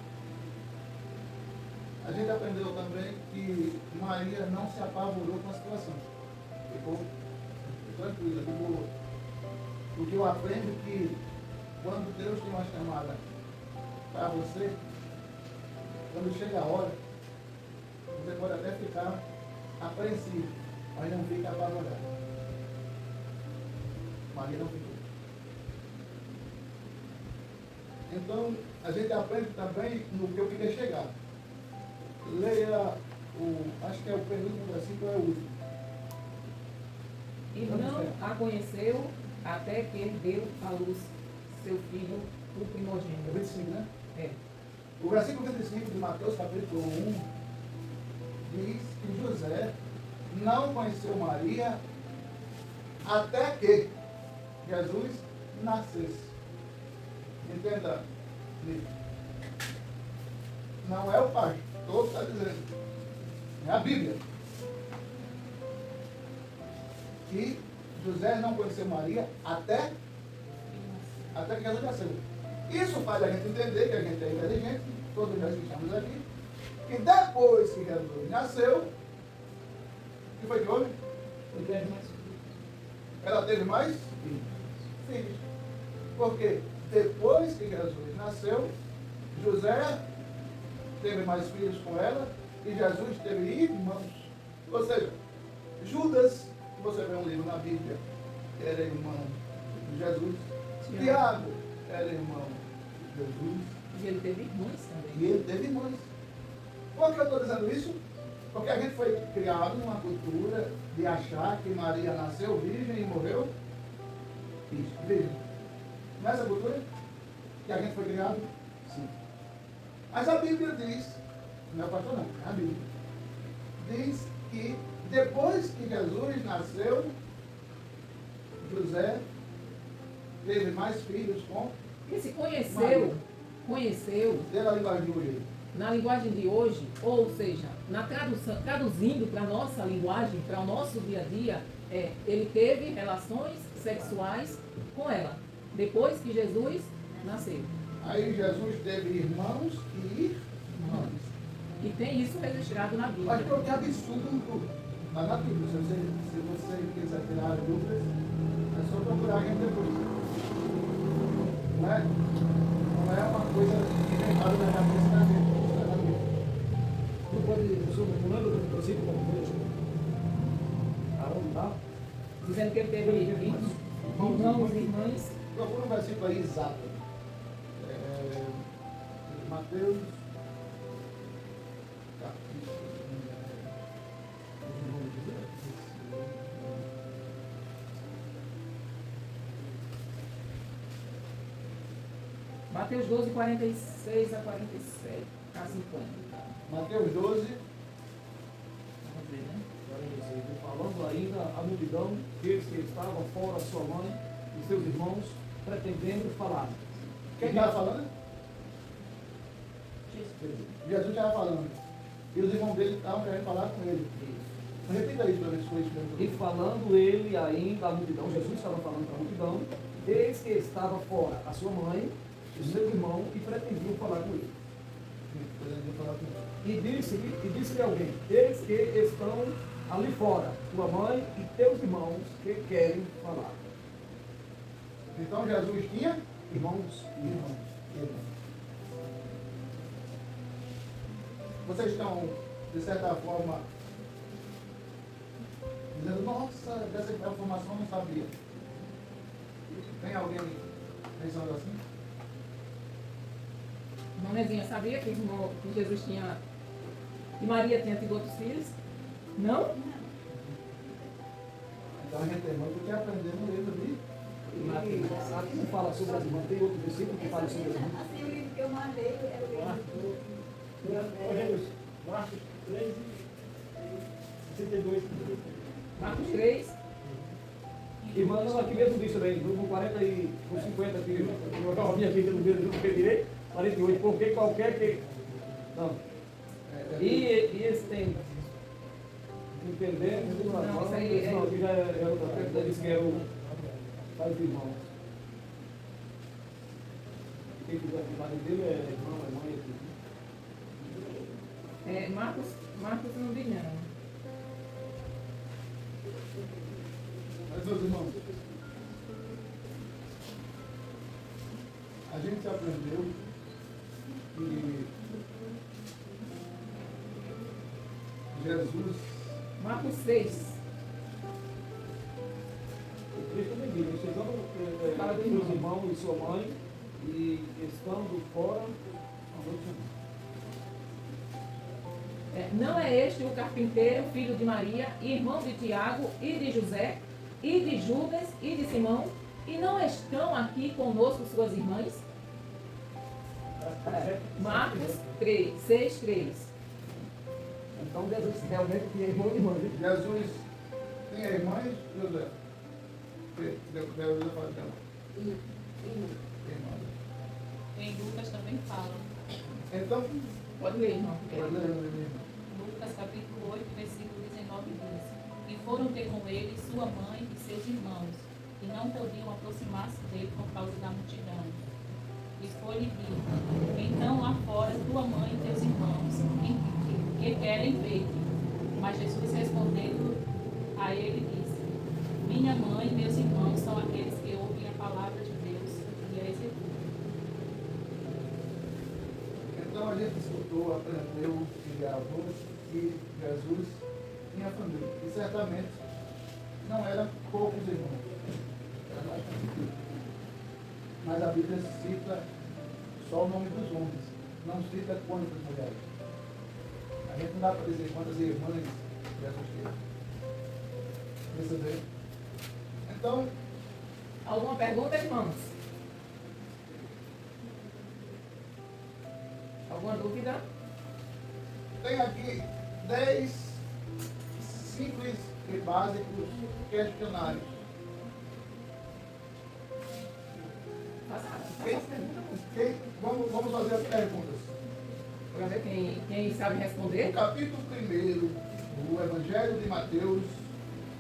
A gente aprendeu também que Maria não se apavorou com a situação. Ficou tranquila, de boa. Porque eu aprendo que quando Deus tem uma chamada para você, quando chega a hora, você pode até ficar apreensivo, mas não fica apavorado. Maria não ficou. Então, a gente aprende também no que eu queria chegar. Leia acho que é o penúltimo versículo, é o último.
E não a conheceu até que ele deu à luz seu filho, o
É
primogênito.
25, né?
É.
O versículo 25 de Mateus, capítulo 1, diz que José não conheceu Maria até que Jesus nascesse. Entenda, Nico. Não é o pastor que está dizendo. É a Bíblia. Que José não conheceu Maria até que Jesus nasceu. Isso faz a gente entender que a gente é inteligente, todos nós que estamos aqui, que depois que Jesus nasceu, o que foi que houve? Ela teve mais filhos. Porque depois que Jesus nasceu, José teve mais filhos com ela e Jesus teve irmãos. Ou seja, Judas, que você vê um livro na Bíblia, era irmão de Jesus. Tiago era irmão de Jesus.
E ele teve irmãs também.
E ele teve irmãs. Por que eu estou dizendo isso? Porque a gente foi criado numa cultura de achar que Maria nasceu virgem e morreu virgem. Não é essa cultura que a gente foi criado? Sim. Mas a Bíblia diz, não é o pastor não, é a Bíblia, diz que depois que Jesus nasceu, José teve mais filhos com
Esse
Maria.
conheceu,
Pela linguagem de hoje.
na linguagem de hoje, ou seja, na tradução, traduzindo para a nossa linguagem, para o nosso dia a dia, ele teve relações sexuais com ela, depois que Jesus nasceu.
Aí Jesus teve irmãos e irmãs.
E tem isso registrado na Bíblia.
Mas que absurdo está na Bíblia. Se você quiser tirar as dúvidas, é só procurar a gente depois. Não é uma coisa inventada na cabeça da gente. Está na Bíblia.
Não pode, professor, não lembra do princípio como foi? Arão tá?
Dizendo que ele teve irmãos e irmãs.
Procura um versículo aí exato. Mateus.
Mateus 12, 46 a 47, a 50.
Mateus 12.
Vamos ver, né?
Falando ainda a multidão, aqueles que estavam fora, sua mãe e seus irmãos, pretendendo falar.
Quem estava falando? Jesus estava falando. E os irmãos dele estavam querendo falar com ele. Repita isso para ver se foi isso mesmo.
E falando ele ainda à multidão, Jesus estava falando para a multidão, eis que estava fora a sua mãe e seu irmão e pretendiam falar com ele. E disse-lhe alguém, eis que estão ali fora, tua mãe e teus irmãos que querem falar.
Então Jesus tinha
Irmãos,
irmãos. Vocês estão, de certa forma, dizendo, nossa, dessa informação eu não sabia. Tem alguém pensando assim?
Irmã Nezinha, sabia que Jesus tinha, que Maria tinha tido outros filhos? Não?
Então a gente tem muito que aprender no livro de
E aqui não fala sobre as irmãs, tem outro versículo que fala sobre as irmãs.
Assim, o livro que eu mandei é o livro
Marcos, Marcos 3 e 62.
Marcos 3.
Irmã, não, aqui mesmo disso também, no 40 e no 50, que eu estava minha vida no mesmo, não direito, 48, porque qualquer que. Não. E esse tem. Entendendo?
Não, isso aí é-
Não, aqui já é outra coisa, disse que é o. Pai do irmão. Quem quiser que o marido dele é irmão, é mãe, é tudo.
Marcos não diz não.
Mas, meus irmãos, a gente aprendeu que Jesus,
Marcos 6.
O Cristo também diz, chegando para seus irmãos e sua mãe, e estando fora, a noite
Não é este o carpinteiro, filho de Maria, irmão de Tiago e de José, e de Judas e de Simão? E não estão aqui conosco suas irmãs? Marcos 3, 6, 3.
Então Jesus realmente tinha irmão e irmã.
Jesus tinha irmãs, José? José fala dela. Irmãs.
Em Lucas também fala.
Então,
Pode ler, irmão.
Lucas capítulo 8, versículo 19 diz: E foram ter com ele sua mãe e seus irmãos, e não podiam aproximar-se dele por causa da multidão. E foi-lhe dito: Então lá fora tua mãe e teus irmãos, que querem ver-te. Mas Jesus respondendo a ele disse: Minha mãe e meus irmãos são aqueles que ouvem a palavra de Deus e a executam.
Então a gente escutou, aprendeu e gravou que Jesus tinha família. E certamente não eram poucos irmãos. Era bastante. Mas a Bíblia cita só o nome dos homens, não cita quantas mulheres. A gente não dá para dizer quantas irmãs Jesus teve. Percebeu? Então,
Alguma pergunta, irmãos? Alguma dúvida?
tem aqui 10 simples e básicos questionários.
Faça as perguntas.
Vamos fazer as perguntas.
Para ver quem sabe
O
responder.
capítulo 1 do Evangelho de Mateus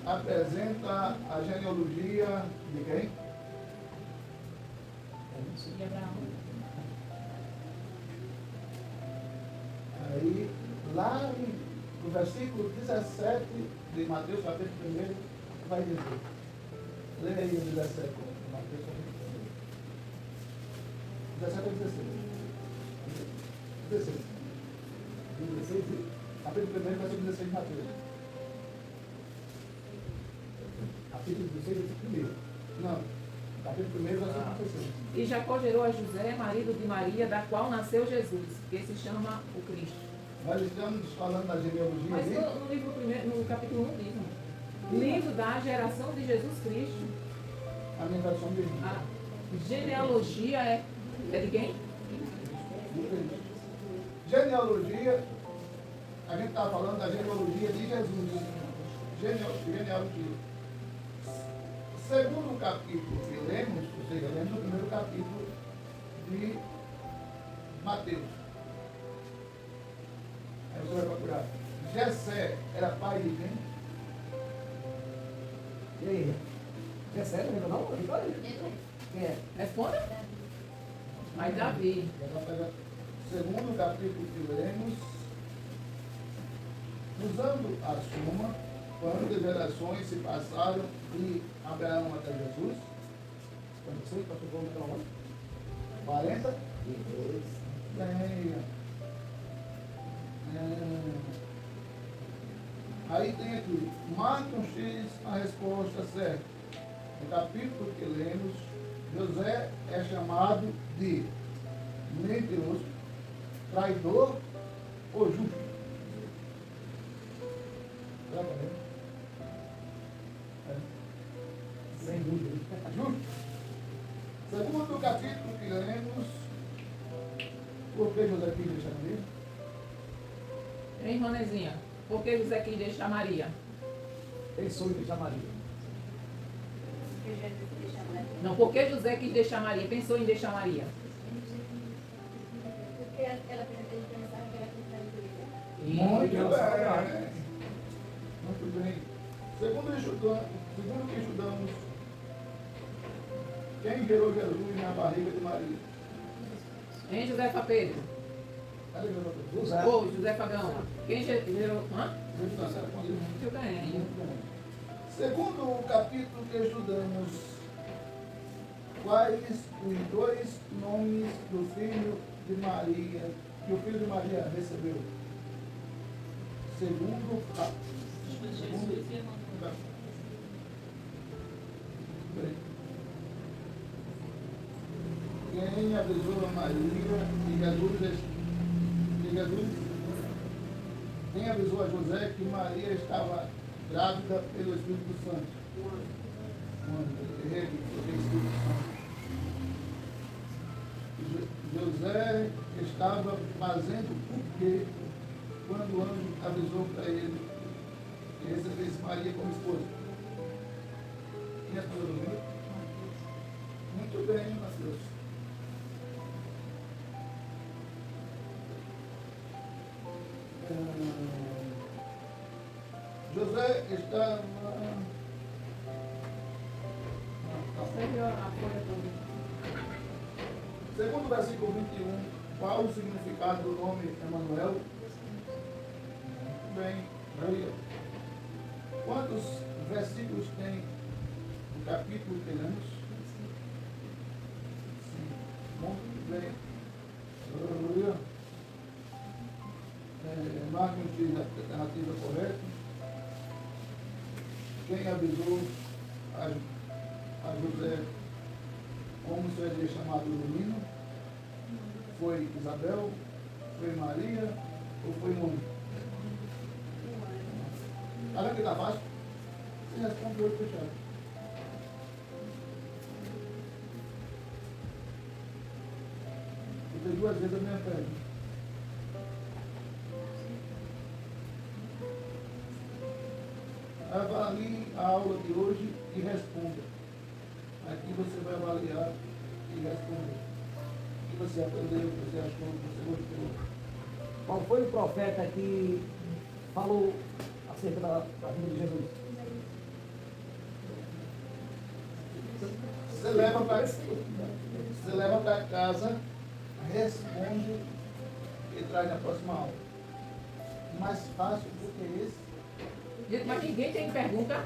apresenta a genealogia de quem?
E Abraão.
Aí, lá no versículo 17 de Mateus, capítulo 1, vai dizer. Leia aí o 17 de Mateus, capítulo 1. 17 ou 16? 16. 16, capítulo 1, versículo 16 de Mateus. Capítulo 16, versículo 1. Não, capítulo 1, versículo 16.
E Jacó gerou a José, marido de Maria, da qual nasceu Jesus, que se chama o Cristo.
Nós estamos falando da genealogia
Mas
ali.
no livro primeiro, no capítulo 1 diz, irmão. Livro da geração de Jesus Cristo.
A minha versão de
A genealogia é de quem?
Genealogia, a gente está falando da genealogia de Jesus. Genealogia. Segundo o capítulo que lemos, ou seja, lemos o primeiro capítulo de Mateus. Aí você vai procurar. Jessé era pai de quem?
E aí? É sério, lembra não? Quem é?
Responda. Mas Davi.
Segundo o capítulo que lemos, usando a suma, quantas gerações se passaram de Abraão até Jesus?
Quando você passou por aquela hora?
40?
E 2.
Aí tem aqui, marque um X a resposta certa. No capítulo que lemos, José é chamado de mentiroso, traidor ou justo? Leva, né?
Sem dúvida.
Justo. Segundo capítulo que lemos, por que José quis deixar Maria?
Hein, Ronezinha? Por que José quis deixar Maria?
Pensou em deixar Maria.
Porque Jesus deixa Maria.
Não, por que José quis deixar Maria? Pensou em deixar Maria?
Porque ela pensava que era traidora.
Muito
Deus,
bem. Muito bem. Segundo que estudamos, quem gerou Jesus na barriga de Maria?
Hein, Josefa Pedro?
Cadê Jesus?
José.
Ô, José Fagão. Quem gerou... Hã?
Jesus.
Eu ganhei.
Segundo o capítulo que estudamos, quais os dois nomes do filho de Maria, que o filho de Maria recebeu? Segundo
Jesus e Emmanuel.
Quem avisou a Maria quem avisou a José que Maria estava grávida pelo Espírito Santo? Ele, pelo Espírito Santo. José estava fazendo o quê quando o anjo avisou para ele que recebesse Maria como esposa? Quem respondeu domingo? Muito bem, Mateus. José estava.
Segue a folha toda.
Segundo o versículo 21, qual o significado do nome Emanuel? Muito bem, Maria. Quantos versículos tem o capítulo que lemos? Sim. Muito bem. Aleluia. Marcos diz a alternativa correta. Quem avisou a José como seria chamado o menino? Foi Isabel? Foi Maria? Ou foi Mônica? Tá vendo que está fácil? Você responde de olho fechado. Eu fiz 2 vezes a minha pergunta. Avalie a aula de hoje e responda. Aqui você vai avaliar e responder. O que você aprendeu, o que você achou, o que você gostou.
Qual foi o profeta que falou acerca da vida de Jesus?
Você leva para casa, responde e traz na próxima aula. Mais fácil do que esse.
Gente, mas ninguém tem pergunta?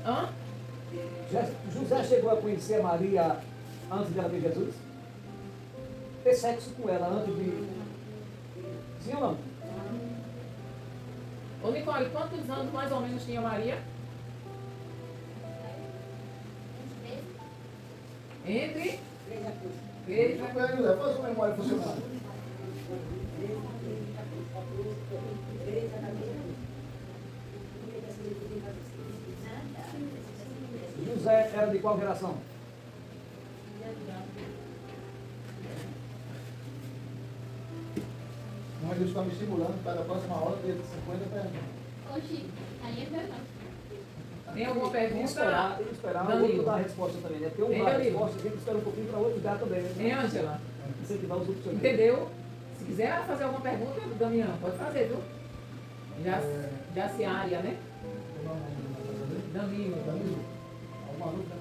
Hã?
José chegou a conhecer a Maria antes de ela ver Jesus? Ter sexo com ela antes de... Sim ou não?
Ô, Nicole, quantos anos mais ou menos tinha Maria? Entre? 3
Muito bem, José, faz uma memória funcional.
José era de qual geração?
Mas eles estão me estimulando para a próxima aula ter 50 perguntas.
Oxi, aí é verdade.
Tem alguma
Tem que
pergunta?
esperar o
Danilo.
outro dar a resposta também, né? Porque um
Hein,
dá a
Danilo?
resposta, a gente espera um pouquinho para o outro dar também,
Hein,
né?
Ângela?
Incentivar os outros também.
Entendeu? Se quiser fazer alguma pergunta, Damião, pode fazer, viu? Já se área, né? Danilo.
Danilo, alguma dúvida?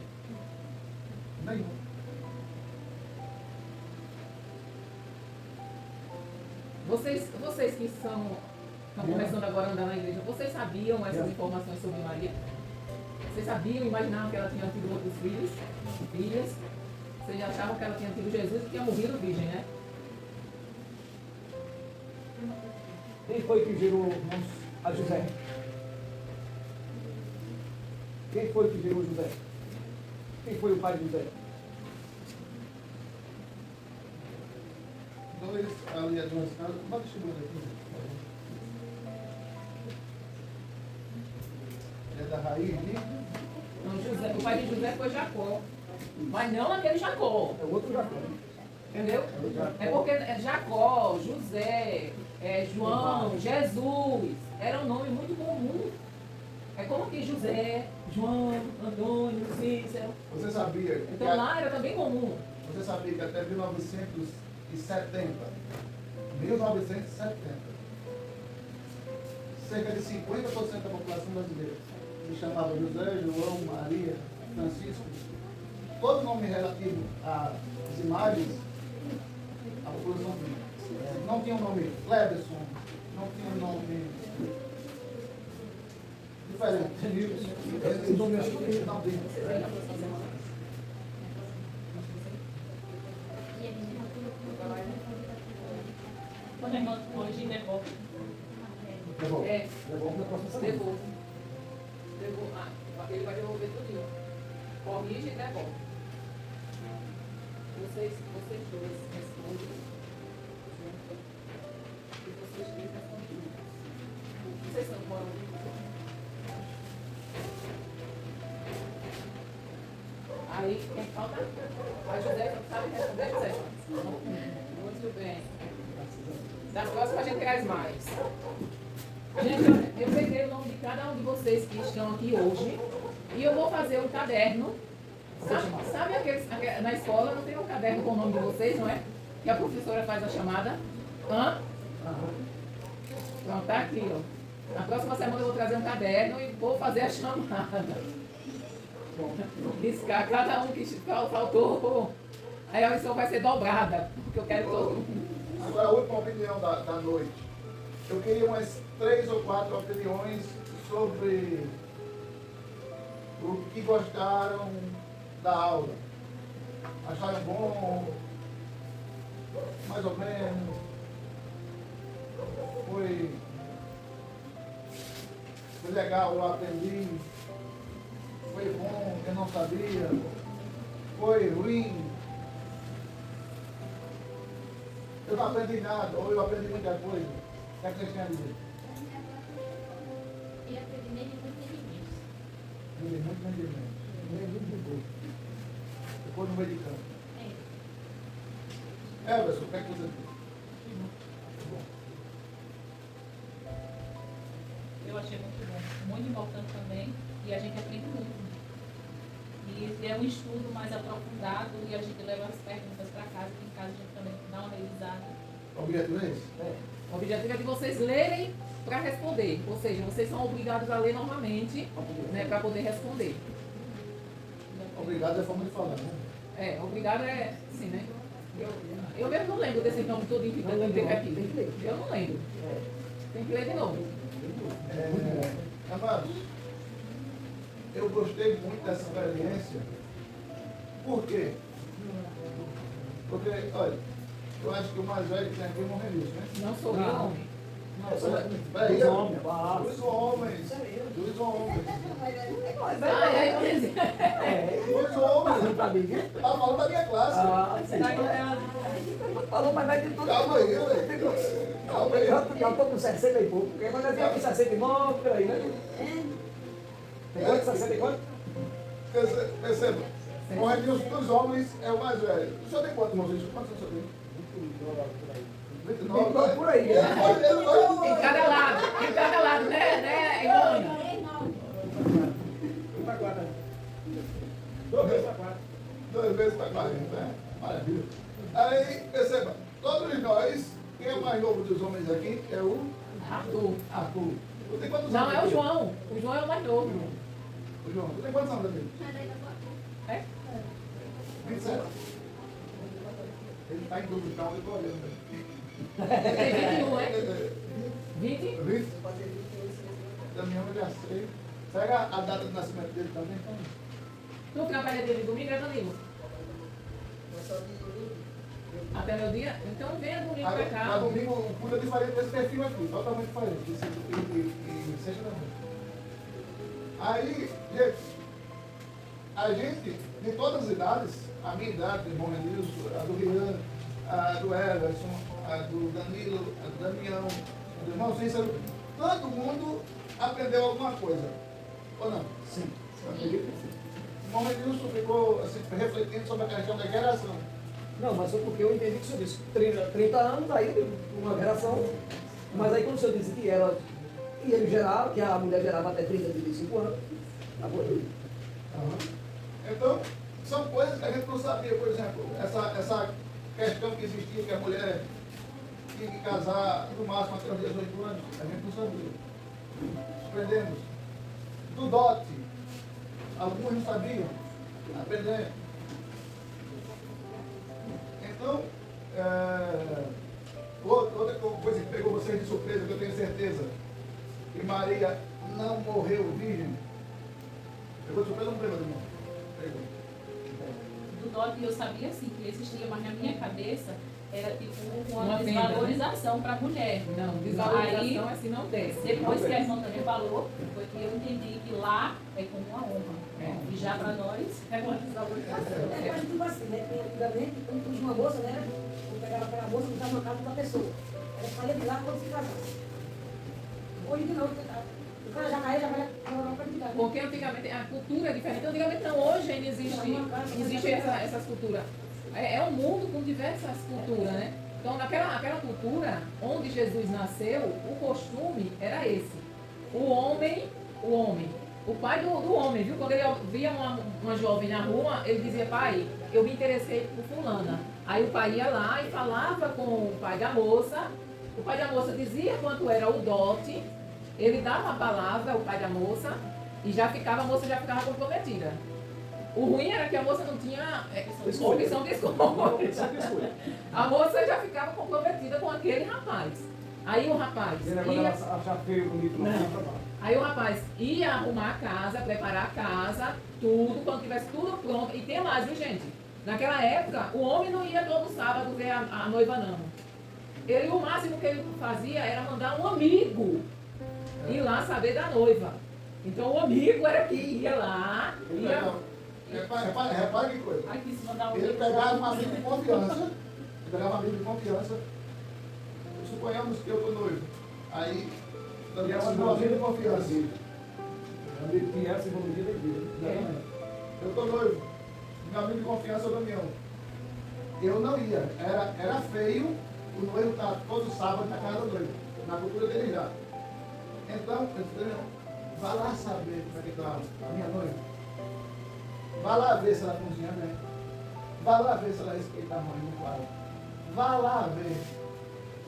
Nenhuma.
Vocês que estão começando agora a andar na igreja, vocês sabiam essas informações sobre Maria? Vocês sabiam, imaginavam que ela tinha tido outros filhas? Vocês já achavam que ela tinha tido Jesus e tinha morrido virgem, né?
Quem foi que gerou a José? Quem foi que gerou José? Quem foi o pai de José?
dois ali a duas casas. Bota o segundo aqui. É da raiz, né?
Não, José, o pai de José foi Jacó. Mas não aquele Jacó.
É outro Jacó.
Entendeu? É porque Jacó, José, João, Jesus, era um nome muito comum. É como que José, João, Antônio, Cícero.
Você sabia que,
Então lá era também comum.
você sabia que até 1970, cerca de 50% da população brasileira se chamava José, João, Maria, Francisco. Todo nome relativo às imagens, a população tinha. Não tinha um nome Cleberson, não tinha um nome diferente. Esse nome não tinha.
Quando é que corrigir, devolve.
Devolve.
Devolve na próxima semana.
Devolvo. Ele vai devolver tudo. Corrige e devolve. Vocês dois respondem. E vocês três respondem. Vocês estão fora do Aí, quem falta? A José sabe responder, José? Muito bem. Da próxima a gente traz mais. Gente, olha, eu peguei o nome de cada um de vocês que estão aqui hoje e eu vou fazer um caderno. Sabe aqueles, na escola não tem um caderno com o nome de vocês, não é? Que a professora faz a chamada. Hã? Pronto, tá aqui, ó. Na próxima semana eu vou trazer um caderno e vou fazer a chamada. Riscar cada um que faltou. Aí a lição vai ser dobrada, porque eu quero todo mundo.
Agora, a última opinião da noite. Eu queria umas 3 ou 4 opiniões sobre o que gostaram da aula. Acharam bom? Mais ou menos? Foi legal, eu aprendi? Foi bom, eu não sabia? Foi ruim? Eu não aprendi nada, ou eu aprendi muita coisa. O que é que vocês têm a dizer?
E aprendi nele muito entendimento.
Muito entendimento. Muito bom. Depois no meio de campo. Everson, o que é que você diz?
Eu achei muito bom, muito importante também, e a gente aprende muito. E é um estudo mais aprofundado e a gente leva as perguntas para casa, que em casa a gente também dá uma revisada.
O objetivo é esse?
O objetivo é de vocês lerem para responder. Ou seja, vocês são obrigados a ler novamente, né, para poder responder.
Obrigado é a forma de falar, né?
Obrigado é assim, né? Eu mesmo não lembro desse nome todo que tem aqui. Eu não lembro. Tem que ler de novo.
Amados, eu gostei muito dessa experiência. Por quê? Porque, olha, eu acho que o mais velho que tem aqui é o Morrelius, né?
Não sou eu, não.
Peraí,
Dois homens.
dois homens. Dois homens.
Aí eu disse,
Dois homens.
Não tá bem, viu?
Tá falando da minha classe.
Falou, mas vai de tudo.
Calma aí, velho. Calma aí.
Eu tô com 60 e pouco. Porque quando eu tenho aqui 69, por aí, né? Tem quanto? 60 e quanto?
Perceba. Morrelius dos homens é o mais velho. O senhor tem quantos, Maurício? Quantos o senhor tem? 29.
Por aí.
em cada lado, né, Ivone?
Duas vezes para 40, né? Maravilha. Aí, perceba, todos nós, quem é o mais novo dos homens aqui é o
Arthur.
Arthur. Tu tem quantos
Não,
anos?
é o
aqui?
João. O João é o mais novo.
O João. Tu tem quantos anos, amigo?
É?
27. Ele está em dúvida, então eu estou olhando.
Tem 21, é? 20?
20? Damião, eu já sei. Pega a data de nascimento dele também, então.
Tu trabalha dia de domingo, é domingo? Até meu dia? Então venha domingo pra
Aí,
cá.
na domingo, o culto é diferente desse perfil aqui, totalmente diferente. E sexta também. Aí, gente, a gente, de todas as idades, a minha idade, do irmão Renilson, a do Rian, a do Everson, a do Danilo, a do Damião, a do irmão Cícero, todo mundo aprendeu alguma coisa. Ou não?
Sim.
Eu acredito que sim. O irmão Edilson ficou assim, refletindo sobre a questão da geração.
Não, mas foi porque eu entendi que o senhor disse 30 anos, aí uma geração, mas aí quando o senhor disse que ela, e ele gerava, que a mulher gerava até 30, 35 anos, acabou aí.
Então, são coisas que a gente não sabia, por exemplo, essa questão que existia, que a mulher tinha que casar no máximo até os 18 anos, a gente não sabia. Aprendemos. Do dote, alguns não sabiam, aprendemos. Então, outra coisa que pegou vocês de surpresa, que eu tenho certeza, que Maria não morreu virgem. Pegou de surpresa ou não pegou, irmão? Pegou.
Do dote eu sabia assim que existia, mas na minha cabeça era tipo
Uma
uma
venda, né?
desvalorização para a mulher.
Não, desvalorização
Aí,
assim não desce.
depois que a irmã também falou, foi que eu entendi que lá é como uma honra.
É.
E já para nós é uma desvalorização.
É, mas tipo assim, né? Porque antigamente, quando tinha uma moça, né? Eu pegava aquela moça e botava na casa da pessoa. Ela saía de lá quando se casasse. Hoje de novo, o cara já caiu, já vai lá para de casa.
Porque antigamente a cultura é diferente. Antigamente não, hoje ainda existe essas culturas. É um mundo com diversas culturas, né? Então aquela cultura onde Jesus nasceu, o costume era esse. O homem, o pai do homem, viu? Quando ele via uma jovem na rua, ele dizia, pai, eu me interessei por fulana. Aí o pai ia lá e falava com o pai da moça. O pai da moça dizia quanto era o dote. Ele dava a palavra ao pai da moça e a moça já ficava comprometida. O ruim era que a moça não tinha opção de escolha. A moça já ficava comprometida com aquele rapaz. Aí o rapaz ia...
achar feio, bonito, não
Não.
trabalho.
Aí o rapaz ia arrumar a casa, preparar a casa, tudo, quando tivesse tudo pronto. E tem mais, viu, gente? Naquela época, o homem não ia todo sábado ver a noiva, não. O máximo que ele fazia era mandar um amigo ir lá saber da noiva. Então o amigo era que ia lá,
Repara que coisa.
Aí quis mandar um
Ele pegava um amigo de confiança, suponhamos que eu estou noivo. Aí, Daniel é meu amigo de confiança.
Amigo que é a simbologia da igreja.
Eu estou noivo. Meu amigo de confiança é o Damião. Eu não ia. Era feio o noivo estar todo sábado na casa do noivo. Na cultura dele já. Então, eu disse, Damião, vá lá saber como é que está a minha noiva. Vá lá ver se ela cozinha bem. Vá lá ver se ela respeita a mãe no quarto. Vá lá ver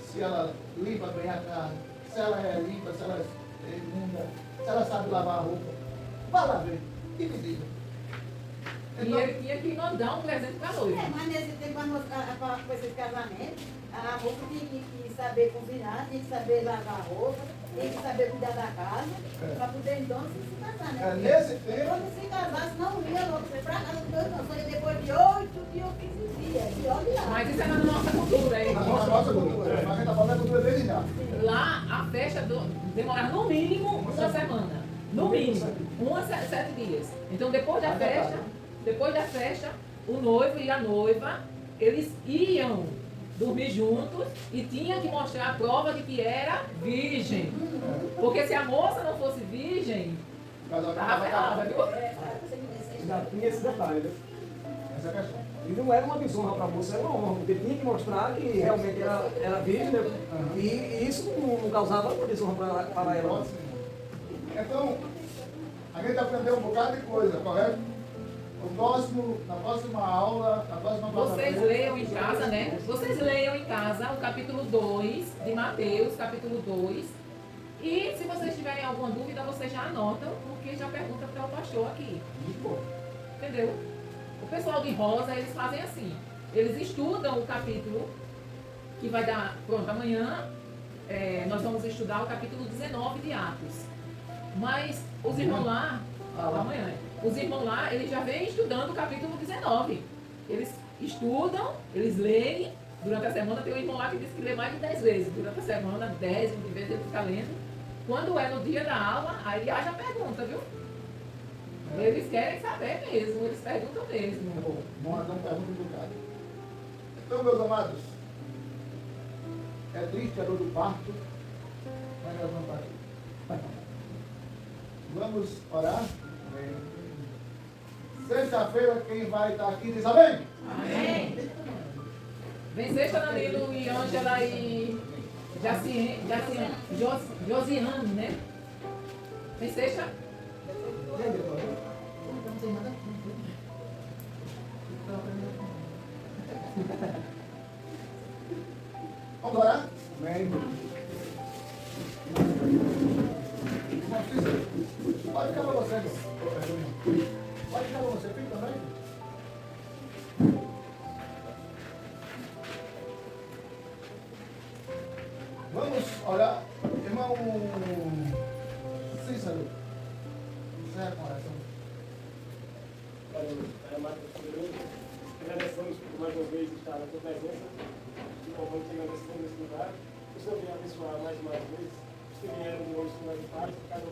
se ela limpa bem a casa. Se ela é limpa, se ela é imunda, se ela sabe lavar a roupa. Vá lá ver. E me diga.
E ele tinha que mandar um presente para a noiva.
Mas nesse tempo, para esse casamento, a roupa tinha que saber cozinhar, tinha que saber lavar a roupa, tinha que saber cuidar da casa, para poder então se casar, né?
Nesse tempo,
Quando se casasse, não ia logo para casa do Deus, não. Só ia depois de 8 dias ou 15 dias. E olha lá.
Mas isso era na nossa cultura, hein?
na nossa cultura, mas a gente está falando da cultura dele já.
Lá a festa demorava no mínimo uma semana. No mínimo, 1 a 7 dias. Então depois da festa, o noivo e a noiva, eles iam dormir juntos e tinham que mostrar a prova de que era virgem. Porque se a moça não fosse virgem, estava errada, viu?
Já tinha esse detalhe, né?
Essa é a questão.
E não era uma desonra para a moça, era uma honra, porque tinha que mostrar que realmente era virgem, né? E isso não causava uma desonra para ela.
Pode ser. Então, a gente aprendeu um bocado de coisa, correto? Na próxima aula, na próxima
Vocês leiam em casa, né? Vocês leiam em casa o capítulo 2 de Mateus, capítulo 2. E se vocês tiverem alguma dúvida, vocês já anotam, porque já pergunta para o pastor aqui. Entendeu? O pessoal de Rosa, eles fazem assim. Eles estudam o capítulo que vai dar, pronto, amanhã nós vamos estudar o capítulo 19 de Atos. Mas os irmãos lá, amanhã, os irmãos lá, eles já vêm estudando o capítulo 19. Eles estudam, eles leem. Durante a semana tem um irmão lá que diz que lê mais de 10 vezes. Durante a semana, 10, 20 vezes ele fica lendo. Quando é no dia da aula, aí ele haja pergunta, viu? Eles querem saber mesmo, eles perguntam mesmo.
Bom, vamos dar uma pergunta do cara. Então, meus amados, É triste a dor do parto, mas nós vamos estar aqui. Vamos orar? Sexta-feira, quem vai estar aqui diz amém?
Amém. Vem sexta, Danilo e Ângela e Josiane, né? Vem sexta?
Vamos orar?
Amém.
Irmão Cícero, pode ficar para você, irmão. Pode ficar para você, fica também. Vamos orar. Irmão Cícero, encerra com oração.
Amado Senhor, agradecemos por mais uma vez estar na tua presença. Te louvamos e te agradecemos nesse lugar. Que o Senhor venha abençoar mais uma vez os que vieram de hoje, Senhor, de paz, cada um